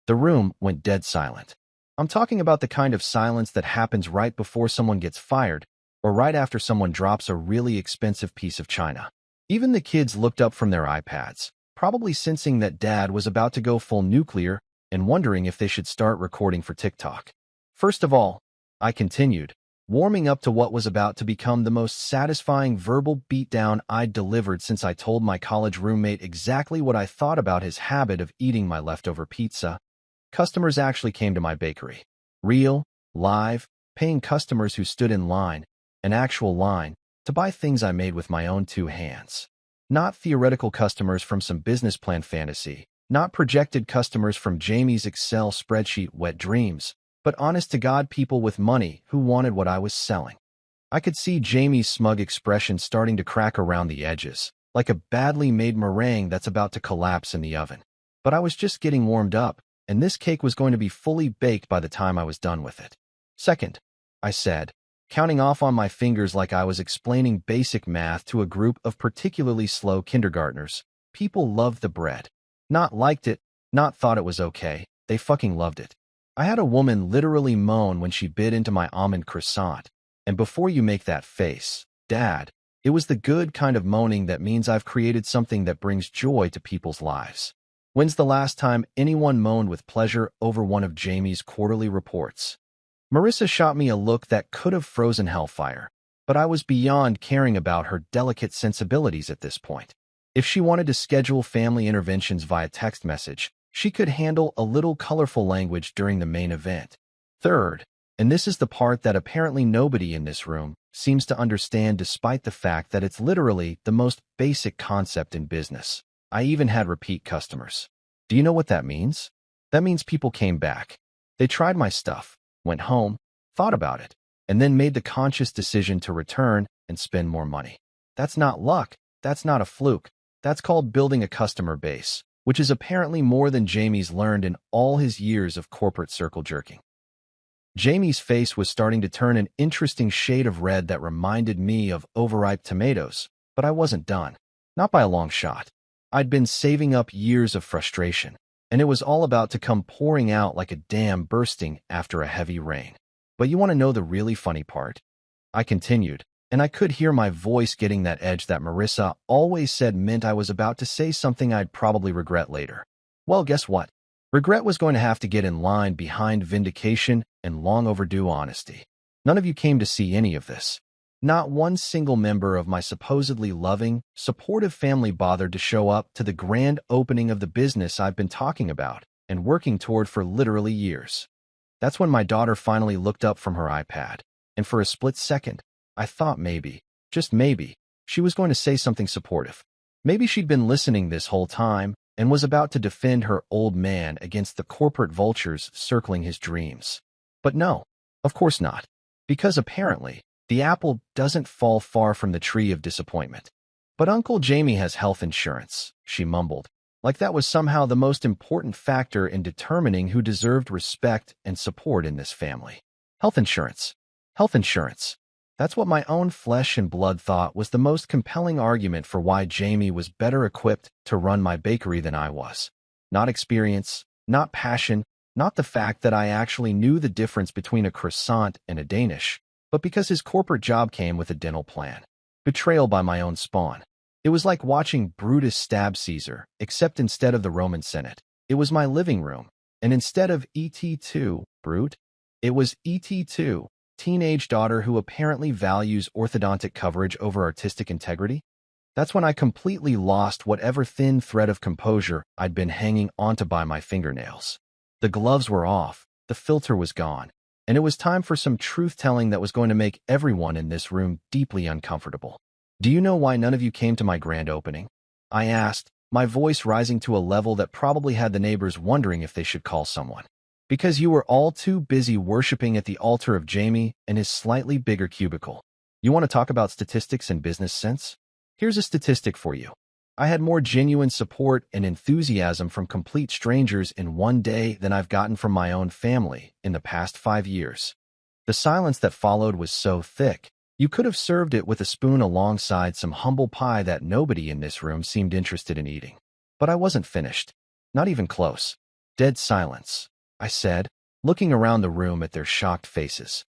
The room went dead silent. I'm talking about the kind of silence that happens right before someone gets fired or right after someone drops a really expensive piece of china. Even the kids looked up from their iPads, probably sensing that Dad was about to go full nuclear and wondering if they should start recording for TikTok. First of all, I continued, warming up to what was about to become the most satisfying verbal beatdown I'd delivered since I told my college roommate exactly what I thought about his habit of eating my leftover pizza. Customers actually came to my bakery. Real, live, paying customers who stood in line, an actual line, to buy things I made with my own 2 hands. Not theoretical customers from some business plan fantasy, not projected customers from Jamie's Excel spreadsheet wet dreams, but honest-to-God people with money who wanted what I was selling. I could see Jamie's smug expression starting to crack around the edges, like a badly made meringue that's about to collapse in the oven. But I was just getting warmed up, and this cake was going to be fully baked by the time I was done with it. Second, I said, counting off on my fingers like I was explaining basic math to a group of particularly slow kindergartners, people loved the bread. Not liked it, not thought it was okay, they fucking loved it. I had a woman literally moan when she bit into my almond croissant, and before you make that face, Dad, it was the good kind of moaning that means I've created something that brings joy to people's lives. When's the last time anyone moaned with pleasure over one of Jamie's quarterly reports? Marissa shot me a look that could have frozen hellfire, but I was beyond caring about her delicate sensibilities at this point. If she wanted to schedule family interventions via text message, she could handle a little colorful language during the main event. Third, and this is the part that apparently nobody in this room seems to understand despite the fact that it's literally the most basic concept in business. I even had repeat customers. Do you know what that means? That means people came back. They tried my stuff, went home, thought about it, and then made the conscious decision to return and spend more money. That's not luck. That's not a fluke. That's called building a customer base, which is apparently more than Jamie's learned in all his years of corporate circle jerking. Jamie's face was starting to turn an interesting shade of red that reminded me of overripe tomatoes, but I wasn't done. Not by a long shot. I'd been saving up years of frustration, and it was all about to come pouring out like a dam bursting after a heavy rain. But you want to know the really funny part? I continued, and I could hear my voice getting that edge that Marissa always said meant I was about to say something I'd probably regret later. Well, guess what? Regret was going to have to get in line behind vindication and long overdue honesty. None of you came to see any of this. Not one single member of my supposedly loving, supportive family bothered to show up to the grand opening of the business I've been talking about and working toward for literally years. That's when my daughter finally looked up from her iPad, and for a split second, I thought maybe, just maybe, she was going to say something supportive. Maybe she'd been listening this whole time and was about to defend her old man against the corporate vultures circling his dreams. But no, of course not, because apparently, the apple doesn't fall far from the tree of disappointment. But Uncle Jamie has health insurance, she mumbled, like that was somehow the most important factor in determining who deserved respect and support in this family. Health insurance. Health insurance. That's what my own flesh and blood thought was the most compelling argument for why Jamie was better equipped to run my bakery than I was. Not experience, not passion, not the fact that I actually knew the difference between a croissant and a Danish, but because his corporate job came with a dental plan. Betrayal by my own spawn. It was like watching Brutus stab Caesar, except instead of the Roman Senate, it was my living room, And instead of ET2, brute, it was ET2, teenage daughter who apparently values orthodontic coverage over artistic integrity. That's when I completely lost whatever thin thread of composure I'd been hanging onto by my fingernails. The gloves were off, the filter was gone, and it was time for some truth-telling that was going to make everyone in this room deeply uncomfortable. Do you know why none of you came to my grand opening? I asked, my voice rising to a level that probably had the neighbors wondering if they should call someone. Because you were all too busy worshiping at the altar of Jamie and his slightly bigger cubicle. You want to talk about statistics and business sense? Here's a statistic for you. I had more genuine support and enthusiasm from complete strangers in one day than I've gotten from my own family in the past 5 years. The silence that followed was so thick, you could have served it with a spoon alongside some humble pie that nobody in this room seemed interested in eating. But I wasn't finished. Not even close. Dead silence, I said, looking around the room at their shocked faces.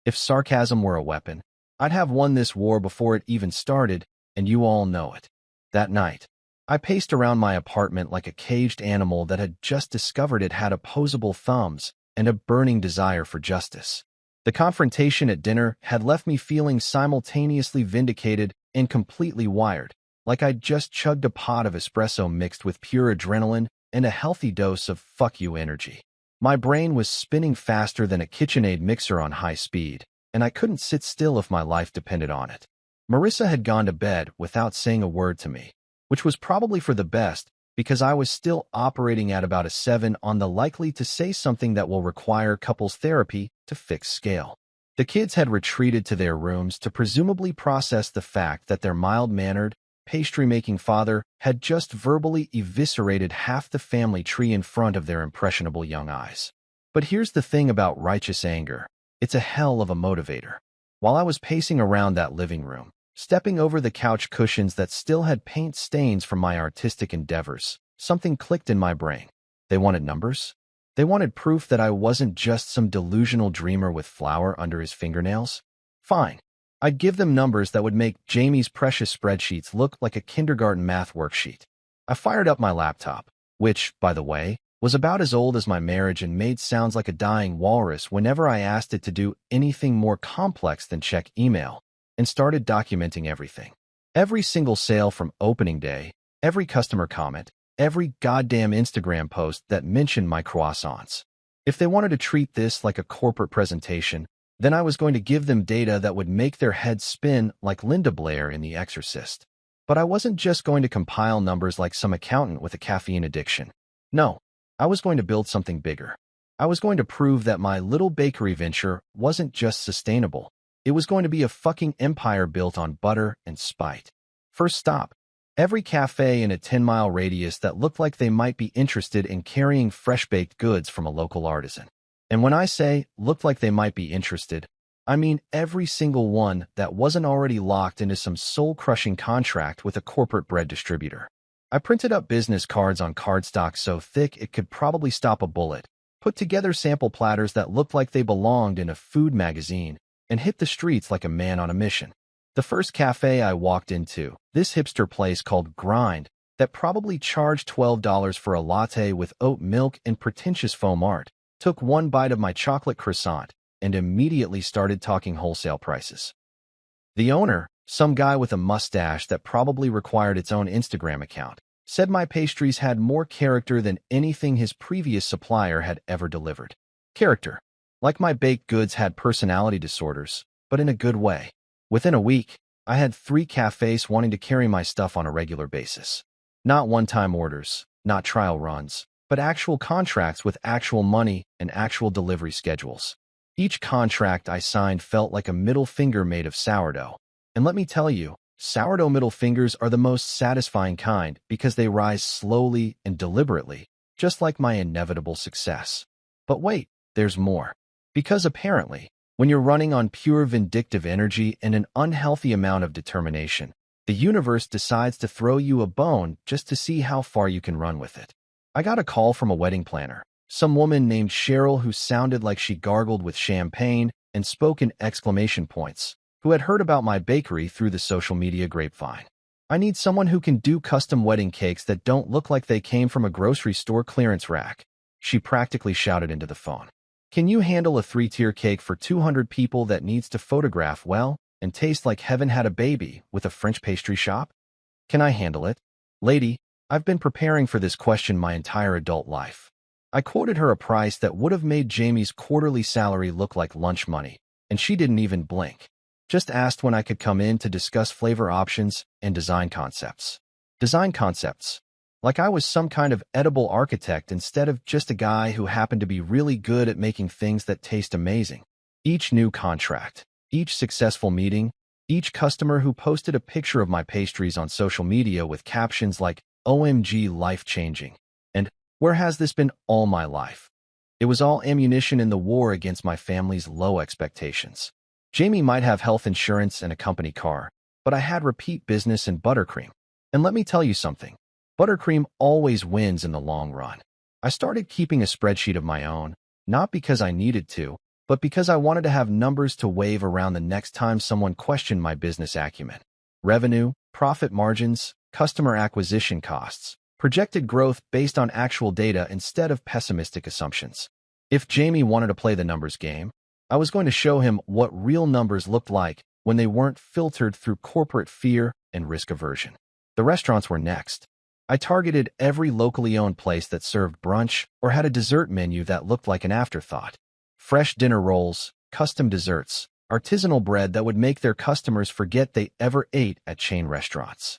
If sarcasm were a weapon, I'd have won this war before it even started, and you all know it. That night, I paced around my apartment like a caged animal that had just discovered it had opposable thumbs and a burning desire for justice. The confrontation at dinner had left me feeling simultaneously vindicated and completely wired, like I'd just chugged a pot of espresso mixed with pure adrenaline and a healthy dose of fuck you energy. My brain was spinning faster than a KitchenAid mixer on high speed, and I couldn't sit still if my life depended on it. Marissa had gone to bed without saying a word to me, which was probably for the best because I was still operating at about a 7 on the likely to say something that will require couples therapy to fix scale. The kids had retreated to their rooms to presumably process the fact that their mild-mannered, pastry-making father had just verbally eviscerated half the family tree in front of their impressionable young eyes. But here's the thing about righteous anger. It's a hell of a motivator. While I was pacing around that living room, stepping over the couch cushions that still had paint stains from my artistic endeavors, something clicked in my brain. They wanted numbers? They wanted proof that I wasn't just some delusional dreamer with flour under his fingernails? Fine. I'd give them numbers that would make Jamie's precious spreadsheets look like a kindergarten math worksheet. I fired up my laptop, which, by the way, was about as old as my marriage and made sounds like a dying walrus whenever I asked it to do anything more complex than check email, and started documenting everything. Every single sale from opening day, every customer comment, every goddamn Instagram post that mentioned my croissants. If they wanted to treat this like a corporate presentation, then I was going to give them data that would make their heads spin like Linda Blair in The Exorcist. But I wasn't just going to compile numbers like some accountant with a caffeine addiction. No, I was going to build something bigger. I was going to prove that my little bakery venture wasn't just sustainable. It was going to be a fucking empire built on butter and spite. First stop, every cafe in a 10-mile radius that looked like they might be interested in carrying fresh-baked goods from a local artisan. And when I say looked like they might be interested, I mean every single one that wasn't already locked into some soul-crushing contract with a corporate bread distributor. I printed up business cards on cardstock so thick it could probably stop a bullet, put together sample platters that looked like they belonged in a food magazine, and hit the streets like a man on a mission. The first cafe I walked into, this hipster place called Grind, that probably charged $12 for a latte with oat milk and pretentious foam art, took one bite of my chocolate croissant and immediately started talking wholesale prices. The owner, some guy with a mustache that probably required its own Instagram account, said my pastries had more character than anything his previous supplier had ever delivered. Character. Like my baked goods had personality disorders, but in a good way. Within a week, I had 3 cafes wanting to carry my stuff on a regular basis. Not one-time orders, not trial runs, but actual contracts with actual money and actual delivery schedules. Each contract I signed felt like a middle finger made of sourdough. And let me tell you, sourdough middle fingers are the most satisfying kind because they rise slowly and deliberately, just like my inevitable success. But wait, there's more. Because apparently, when you're running on pure vindictive energy and an unhealthy amount of determination, the universe decides to throw you a bone just to see how far you can run with it. I got a call from a wedding planner, some woman named Cheryl who sounded like she gargled with champagne and spoke in exclamation points, who had heard about my bakery through the social media grapevine. I need someone who can do custom wedding cakes that don't look like they came from a grocery store clearance rack. She practically shouted into the phone. Can you handle a 3-tier cake for 200 people that needs to photograph well and taste like heaven had a baby with a French pastry shop? Can I handle it? Lady, I've been preparing for this question my entire adult life. I quoted her a price that would have made Jamie's quarterly salary look like lunch money, and she didn't even blink. Just asked when I could come in to discuss flavor options and design concepts. Design concepts. Like I was some kind of edible architect instead of just a guy who happened to be really good at making things that taste amazing. Each new contract, each successful meeting, each customer who posted a picture of my pastries on social media with captions like, OMG, life-changing, and where has this been all my life? It was all ammunition in the war against my family's low expectations. Jamie might have health insurance and a company car, but I had repeat business and buttercream. And let me tell you something, buttercream always wins in the long run. I started keeping a spreadsheet of my own, not because I needed to, but because I wanted to have numbers to wave around the next time someone questioned my business acumen. Revenue, profit margins, customer acquisition costs, projected growth based on actual data instead of pessimistic assumptions. If Jamie wanted to play the numbers game, I was going to show him what real numbers looked like when they weren't filtered through corporate fear and risk aversion. The restaurants were next. I targeted every locally owned place that served brunch or had a dessert menu that looked like an afterthought. Fresh dinner rolls, custom desserts, artisanal bread that would make their customers forget they ever ate at chain restaurants.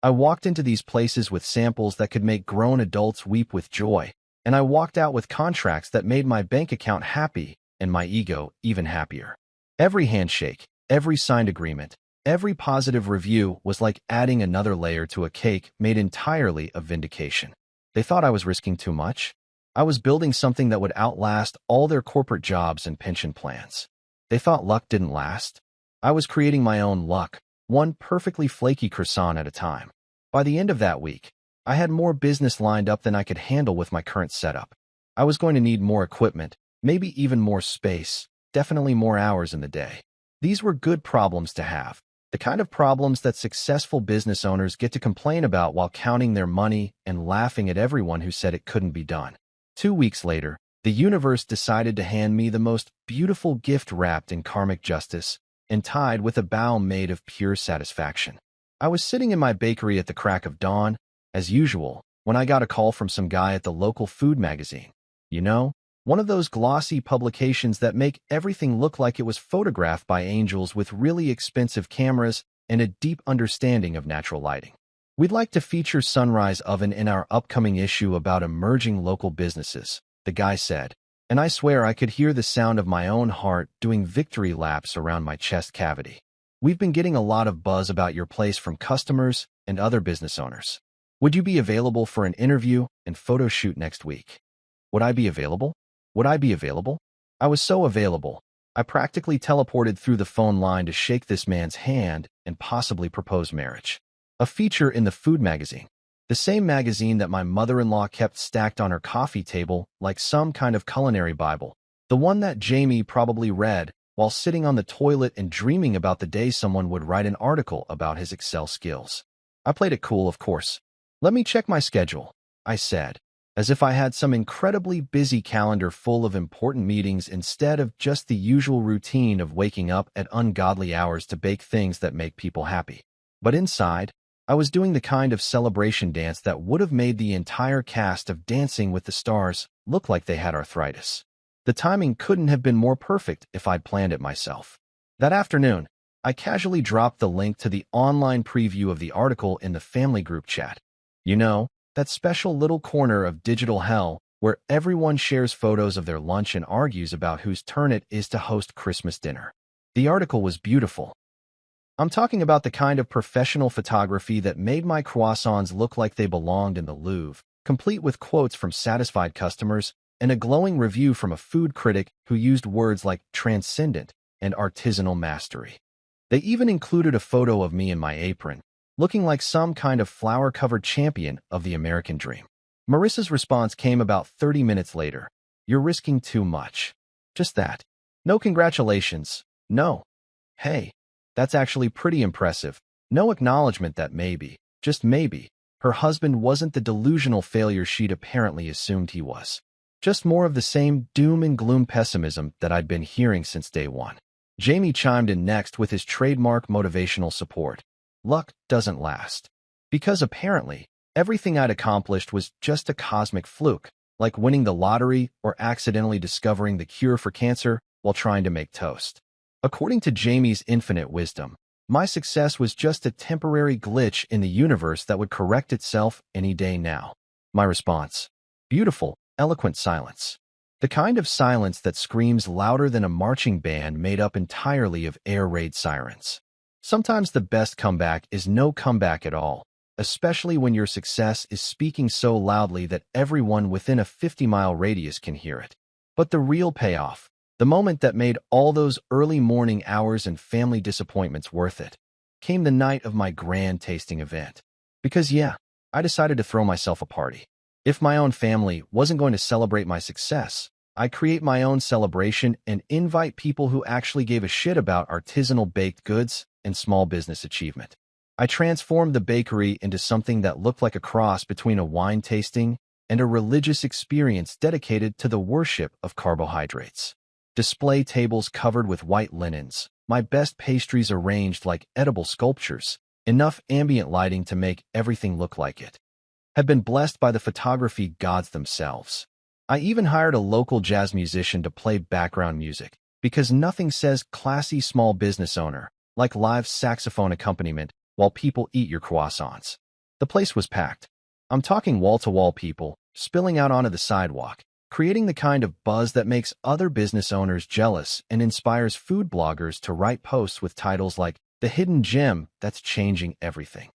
I walked into these places with samples that could make grown adults weep with joy, and I walked out with contracts that made my bank account happy and my ego even happier. Every handshake, every signed agreement, every positive review was like adding another layer to a cake made entirely of vindication. They thought I was risking too much. I was building something that would outlast all their corporate jobs and pension plans. They thought luck didn't last. I was creating my own luck, one perfectly flaky croissant at a time. By the end of that week, I had more business lined up than I could handle with my current setup. I was going to need more equipment, maybe even more space, definitely more hours in the day. These were good problems to have, the kind of problems that successful business owners get to complain about while counting their money and laughing at everyone who said it couldn't be done. 2 weeks later, the universe decided to hand me the most beautiful gift wrapped in karmic justice and tied with a bow made of pure satisfaction. I was sitting in my bakery at the crack of dawn, as usual, when I got a call from some guy at the local food magazine. You know, one of those glossy publications that make everything look like it was photographed by angels with really expensive cameras and a deep understanding of natural lighting. We'd like to feature Sunrise Oven in our upcoming issue about emerging local businesses, the guy said, and I swear I could hear the sound of my own heart doing victory laps around my chest cavity. We've been getting a lot of buzz about your place from customers and other business owners. Would you be available for an interview and photo shoot next week? Would I be available? Would I be available? I was so available, I practically teleported through the phone line to shake this man's hand and possibly propose marriage. A feature in the food magazine, the same magazine that my mother-in-law kept stacked on her coffee table like some kind of culinary Bible, the one that Jamie probably read while sitting on the toilet and dreaming about the day someone would write an article about his Excel skills. I played it cool, of course. Let me check my schedule, I said, as if I had some incredibly busy calendar full of important meetings instead of just the usual routine of waking up at ungodly hours to bake things that make people happy. But inside, I was doing the kind of celebration dance that would have made the entire cast of Dancing with the Stars look like they had arthritis. The timing couldn't have been more perfect if I'd planned it myself. That afternoon, I casually dropped the link to the online preview of the article in the family group chat. You know, that special little corner of digital hell where everyone shares photos of their lunch and argues about whose turn it is to host Christmas dinner. The article was beautiful. I'm talking about the kind of professional photography that made my croissants look like they belonged in the Louvre, complete with quotes from satisfied customers and a glowing review from a food critic who used words like transcendent and artisanal mastery. They even included a photo of me in my apron, looking like some kind of flower-covered champion of the American dream. Marissa's response came about 30 minutes later. You're risking too much. Just that. No congratulations. No. Hey, that's actually pretty impressive. No acknowledgement that maybe, just maybe, her husband wasn't the delusional failure she'd apparently assumed he was. Just more of the same doom and gloom pessimism that I'd been hearing since day one. Jamie chimed in next with his trademark motivational support. Luck doesn't last. Because apparently, everything I'd accomplished was just a cosmic fluke, like winning the lottery or accidentally discovering the cure for cancer while trying to make toast. According to Jamie's infinite wisdom, my success was just a temporary glitch in the universe that would correct itself any day now. My response: beautiful, eloquent silence. The kind of silence that screams louder than a marching band made up entirely of air raid sirens. Sometimes the best comeback is no comeback at all, especially when your success is speaking so loudly that everyone within a 50-mile radius can hear it. But the real payoff, the moment that made all those early morning hours and family disappointments worth it, came the night of my grand tasting event. Because yeah, I decided to throw myself a party. If my own family wasn't going to celebrate my success, I'd create my own celebration and invite people who actually gave a shit about artisanal baked goods and small business achievement. I transformed the bakery into something that looked like a cross between a wine tasting and a religious experience dedicated to the worship of carbohydrates. Display tables covered with white linens, my best pastries arranged like edible sculptures, enough ambient lighting to make everything look like it, had been blessed by the photography gods themselves. I even hired a local jazz musician to play background music, because nothing says classy small business owner like live saxophone accompaniment while people eat your croissants. The place was packed. I'm talking wall-to-wall people, spilling out onto the sidewalk, creating the kind of buzz that makes other business owners jealous and inspires food bloggers to write posts with titles like "The Hidden Gem That's Changing Everything."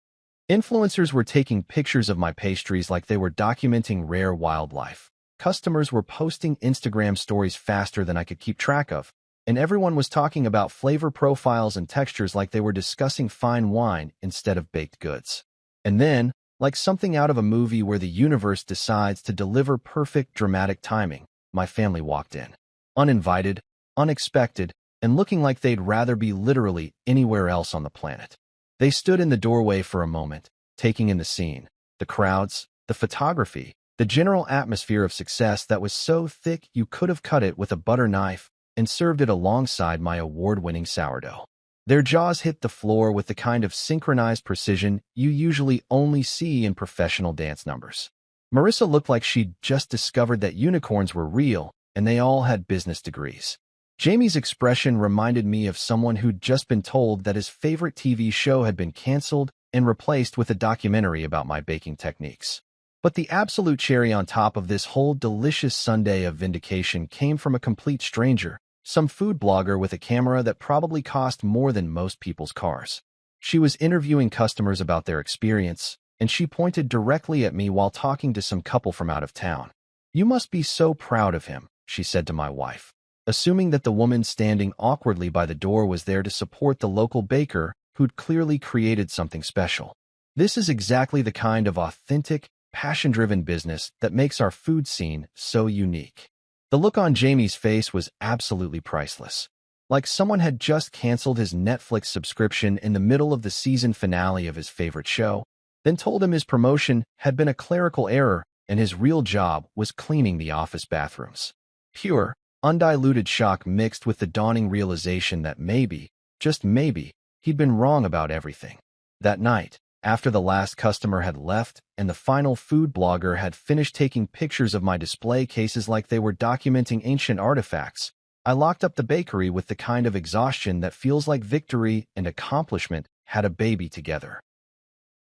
Influencers were taking pictures of my pastries like they were documenting rare wildlife. Customers were posting Instagram stories faster than I could keep track of, and everyone was talking about flavor profiles and textures like they were discussing fine wine instead of baked goods. And then, like something out of a movie where the universe decides to deliver perfect dramatic timing, my family walked in. Uninvited, unexpected, and looking like they'd rather be literally anywhere else on the planet. They stood in the doorway for a moment, taking in the scene, the crowds, the photography, the general atmosphere of success that was so thick you could have cut it with a butter knife and served it alongside my award-winning sourdough. Their jaws hit the floor with the kind of synchronized precision you usually only see in professional dance numbers. Marissa looked like she'd just discovered that unicorns were real, and they all had business degrees. Jamie's expression reminded me of someone who'd just been told that his favorite TV show had been canceled and replaced with a documentary about my baking techniques. But the absolute cherry on top of this whole delicious sundae of vindication came from a complete stranger, some food blogger with a camera that probably cost more than most people's cars. She was interviewing customers about their experience, and she pointed directly at me while talking to some couple from out of town. "You must be so proud of him," she said to my wife, assuming that the woman standing awkwardly by the door was there to support the local baker who'd clearly created something special. This is exactly the kind of authentic, passion-driven business that makes our food scene so unique. The look on Jamie's face was absolutely priceless. Like someone had just canceled his Netflix subscription in the middle of the season finale of his favorite show, then told him his promotion had been a clerical error and his real job was cleaning the office bathrooms. Pure, undiluted shock mixed with the dawning realization that maybe, just maybe, he'd been wrong about everything. That night, after the last customer had left and the final food blogger had finished taking pictures of my display cases like they were documenting ancient artifacts, I locked up the bakery with the kind of exhaustion that feels like victory and accomplishment had a baby together.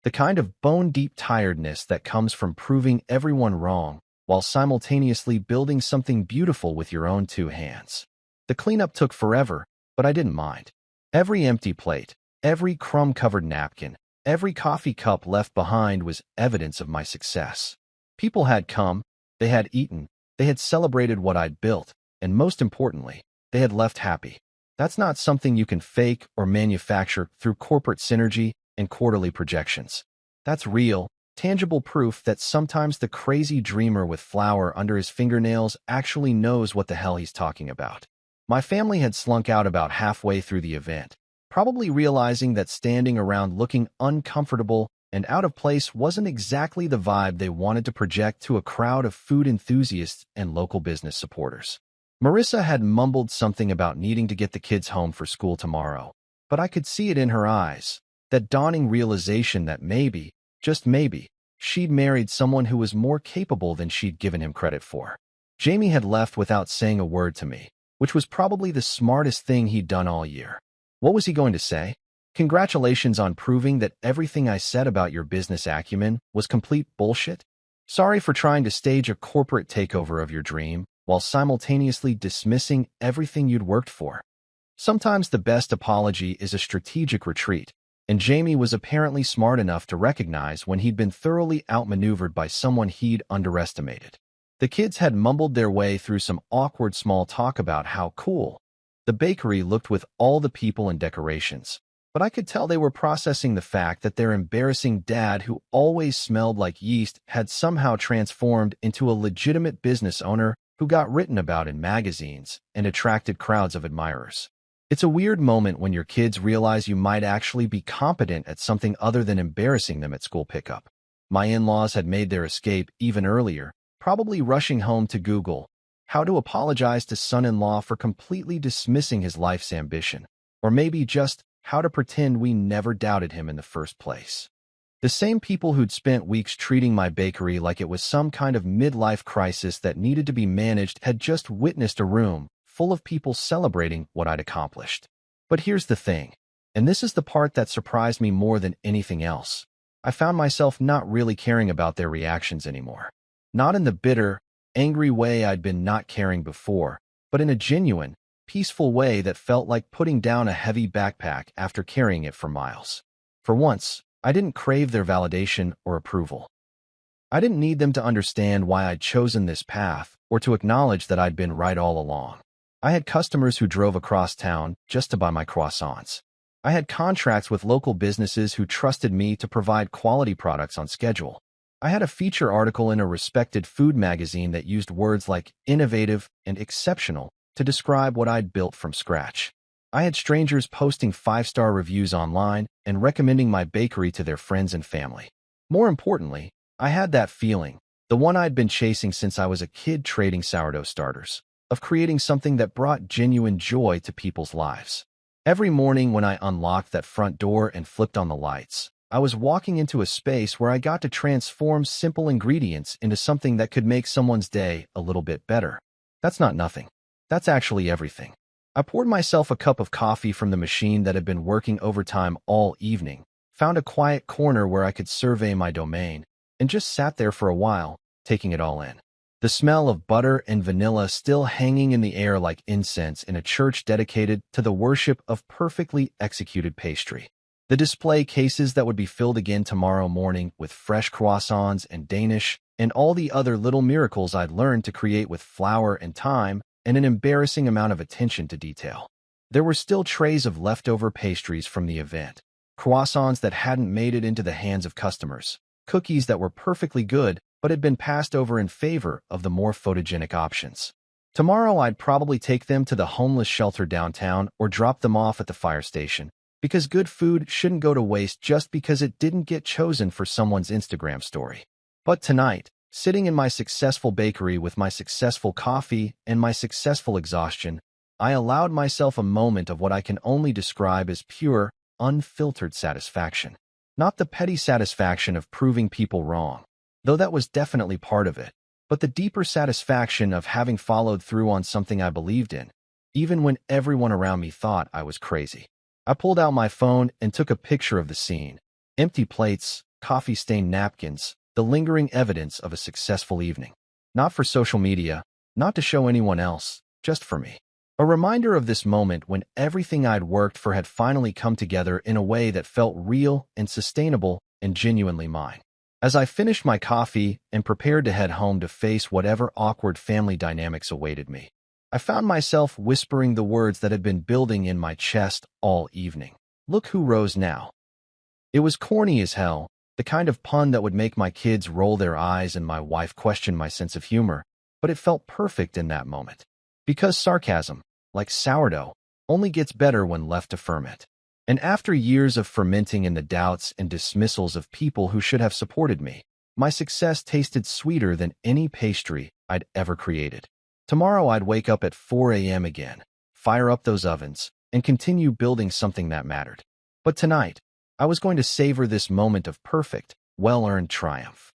The kind of bone-deep tiredness that comes from proving everyone wrong while simultaneously building something beautiful with your own two hands. The cleanup took forever, but I didn't mind. Every empty plate, every crumb-covered napkin, every coffee cup left behind was evidence of my success. People had come, they had eaten, they had celebrated what I'd built, and most importantly, they had left happy. That's not something you can fake or manufacture through corporate synergy and quarterly projections. That's real, tangible proof that sometimes the crazy dreamer with flour under his fingernails actually knows what the hell he's talking about. My family had slunk out about halfway through the event, probably realizing that standing around looking uncomfortable and out of place wasn't exactly the vibe they wanted to project to a crowd of food enthusiasts and local business supporters. Marissa had mumbled something about needing to get the kids home for school tomorrow, but I could see it in her eyes, that dawning realization that maybe, just maybe, she'd married someone who was more capable than she'd given him credit for. Jamie had left without saying a word to me, which was probably the smartest thing he'd done all year. What was he going to say? Congratulations on proving that everything I said about your business acumen was complete bullshit? Sorry for trying to stage a corporate takeover of your dream while simultaneously dismissing everything you'd worked for. Sometimes the best apology is a strategic retreat, and Jamie was apparently smart enough to recognize when he'd been thoroughly outmaneuvered by someone he'd underestimated. The kids had mumbled their way through some awkward small talk about how cool the bakery looked with all the people and decorations, but I could tell they were processing the fact that their embarrassing dad, who always smelled like yeast, had somehow transformed into a legitimate business owner who got written about in magazines and attracted crowds of admirers. It's a weird moment when your kids realize you might actually be competent at something other than embarrassing them at school pickup. My in-laws had made their escape even earlier, probably rushing home to Google how to apologize to son-in-law for completely dismissing his life's ambition, or maybe just how to pretend we never doubted him in the first place. The same people who'd spent weeks treating my bakery like it was some kind of midlife crisis that needed to be managed had just witnessed a room full of people celebrating what I'd accomplished. But here's the thing, and this is the part that surprised me more than anything else. I found myself not really caring about their reactions anymore. Not in the bitter, angry way I'd been not caring before, but in a genuine, peaceful way that felt like putting down a heavy backpack after carrying it for miles. For once, I didn't crave their validation or approval. I didn't need them to understand why I'd chosen this path or to acknowledge that I'd been right all along. I had customers who drove across town just to buy my croissants. I had contracts with local businesses who trusted me to provide quality products on schedule. I had a feature article in a respected food magazine that used words like innovative and exceptional to describe what I'd built from scratch. I had strangers posting 5-star reviews online and recommending my bakery to their friends and family. More importantly, I had that feeling, the one I'd been chasing since I was a kid trading sourdough starters, of creating something that brought genuine joy to people's lives. Every morning when I unlocked that front door and flipped on the lights, I was walking into a space where I got to transform simple ingredients into something that could make someone's day a little bit better. That's not nothing. That's actually everything. I poured myself a cup of coffee from the machine that had been working overtime all evening, found a quiet corner where I could survey my domain, and just sat there for a while, taking it all in. The smell of butter and vanilla still hanging in the air like incense in a church dedicated to the worship of perfectly executed pastry. The display cases that would be filled again tomorrow morning with fresh croissants and Danish, and all the other little miracles I'd learned to create with flour and time, and an embarrassing amount of attention to detail. There were still trays of leftover pastries from the event, croissants that hadn't made it into the hands of customers, cookies that were perfectly good but had been passed over in favor of the more photogenic options. Tomorrow I'd probably take them to the homeless shelter downtown or drop them off at the fire station, because good food shouldn't go to waste just because it didn't get chosen for someone's Instagram story. But tonight, sitting in my successful bakery with my successful coffee and my successful exhaustion, I allowed myself a moment of what I can only describe as pure, unfiltered satisfaction. Not the petty satisfaction of proving people wrong, though that was definitely part of it, but the deeper satisfaction of having followed through on something I believed in, even when everyone around me thought I was crazy. I pulled out my phone and took a picture of the scene. Empty plates, coffee-stained napkins, the lingering evidence of a successful evening. Not for social media, not to show anyone else, just for me. A reminder of this moment when everything I'd worked for had finally come together in a way that felt real and sustainable and genuinely mine. As I finished my coffee and prepared to head home to face whatever awkward family dynamics awaited me, I found myself whispering the words that had been building in my chest all evening. Look who rose now. It was corny as hell, the kind of pun that would make my kids roll their eyes and my wife question my sense of humor, but it felt perfect in that moment. Because sarcasm, like sourdough, only gets better when left to ferment. And after years of fermenting in the doubts and dismissals of people who should have supported me, my success tasted sweeter than any pastry I'd ever created. Tomorrow I'd wake up at 4 a.m. again, fire up those ovens, and continue building something that mattered. But tonight, I was going to savor this moment of perfect, well-earned triumph.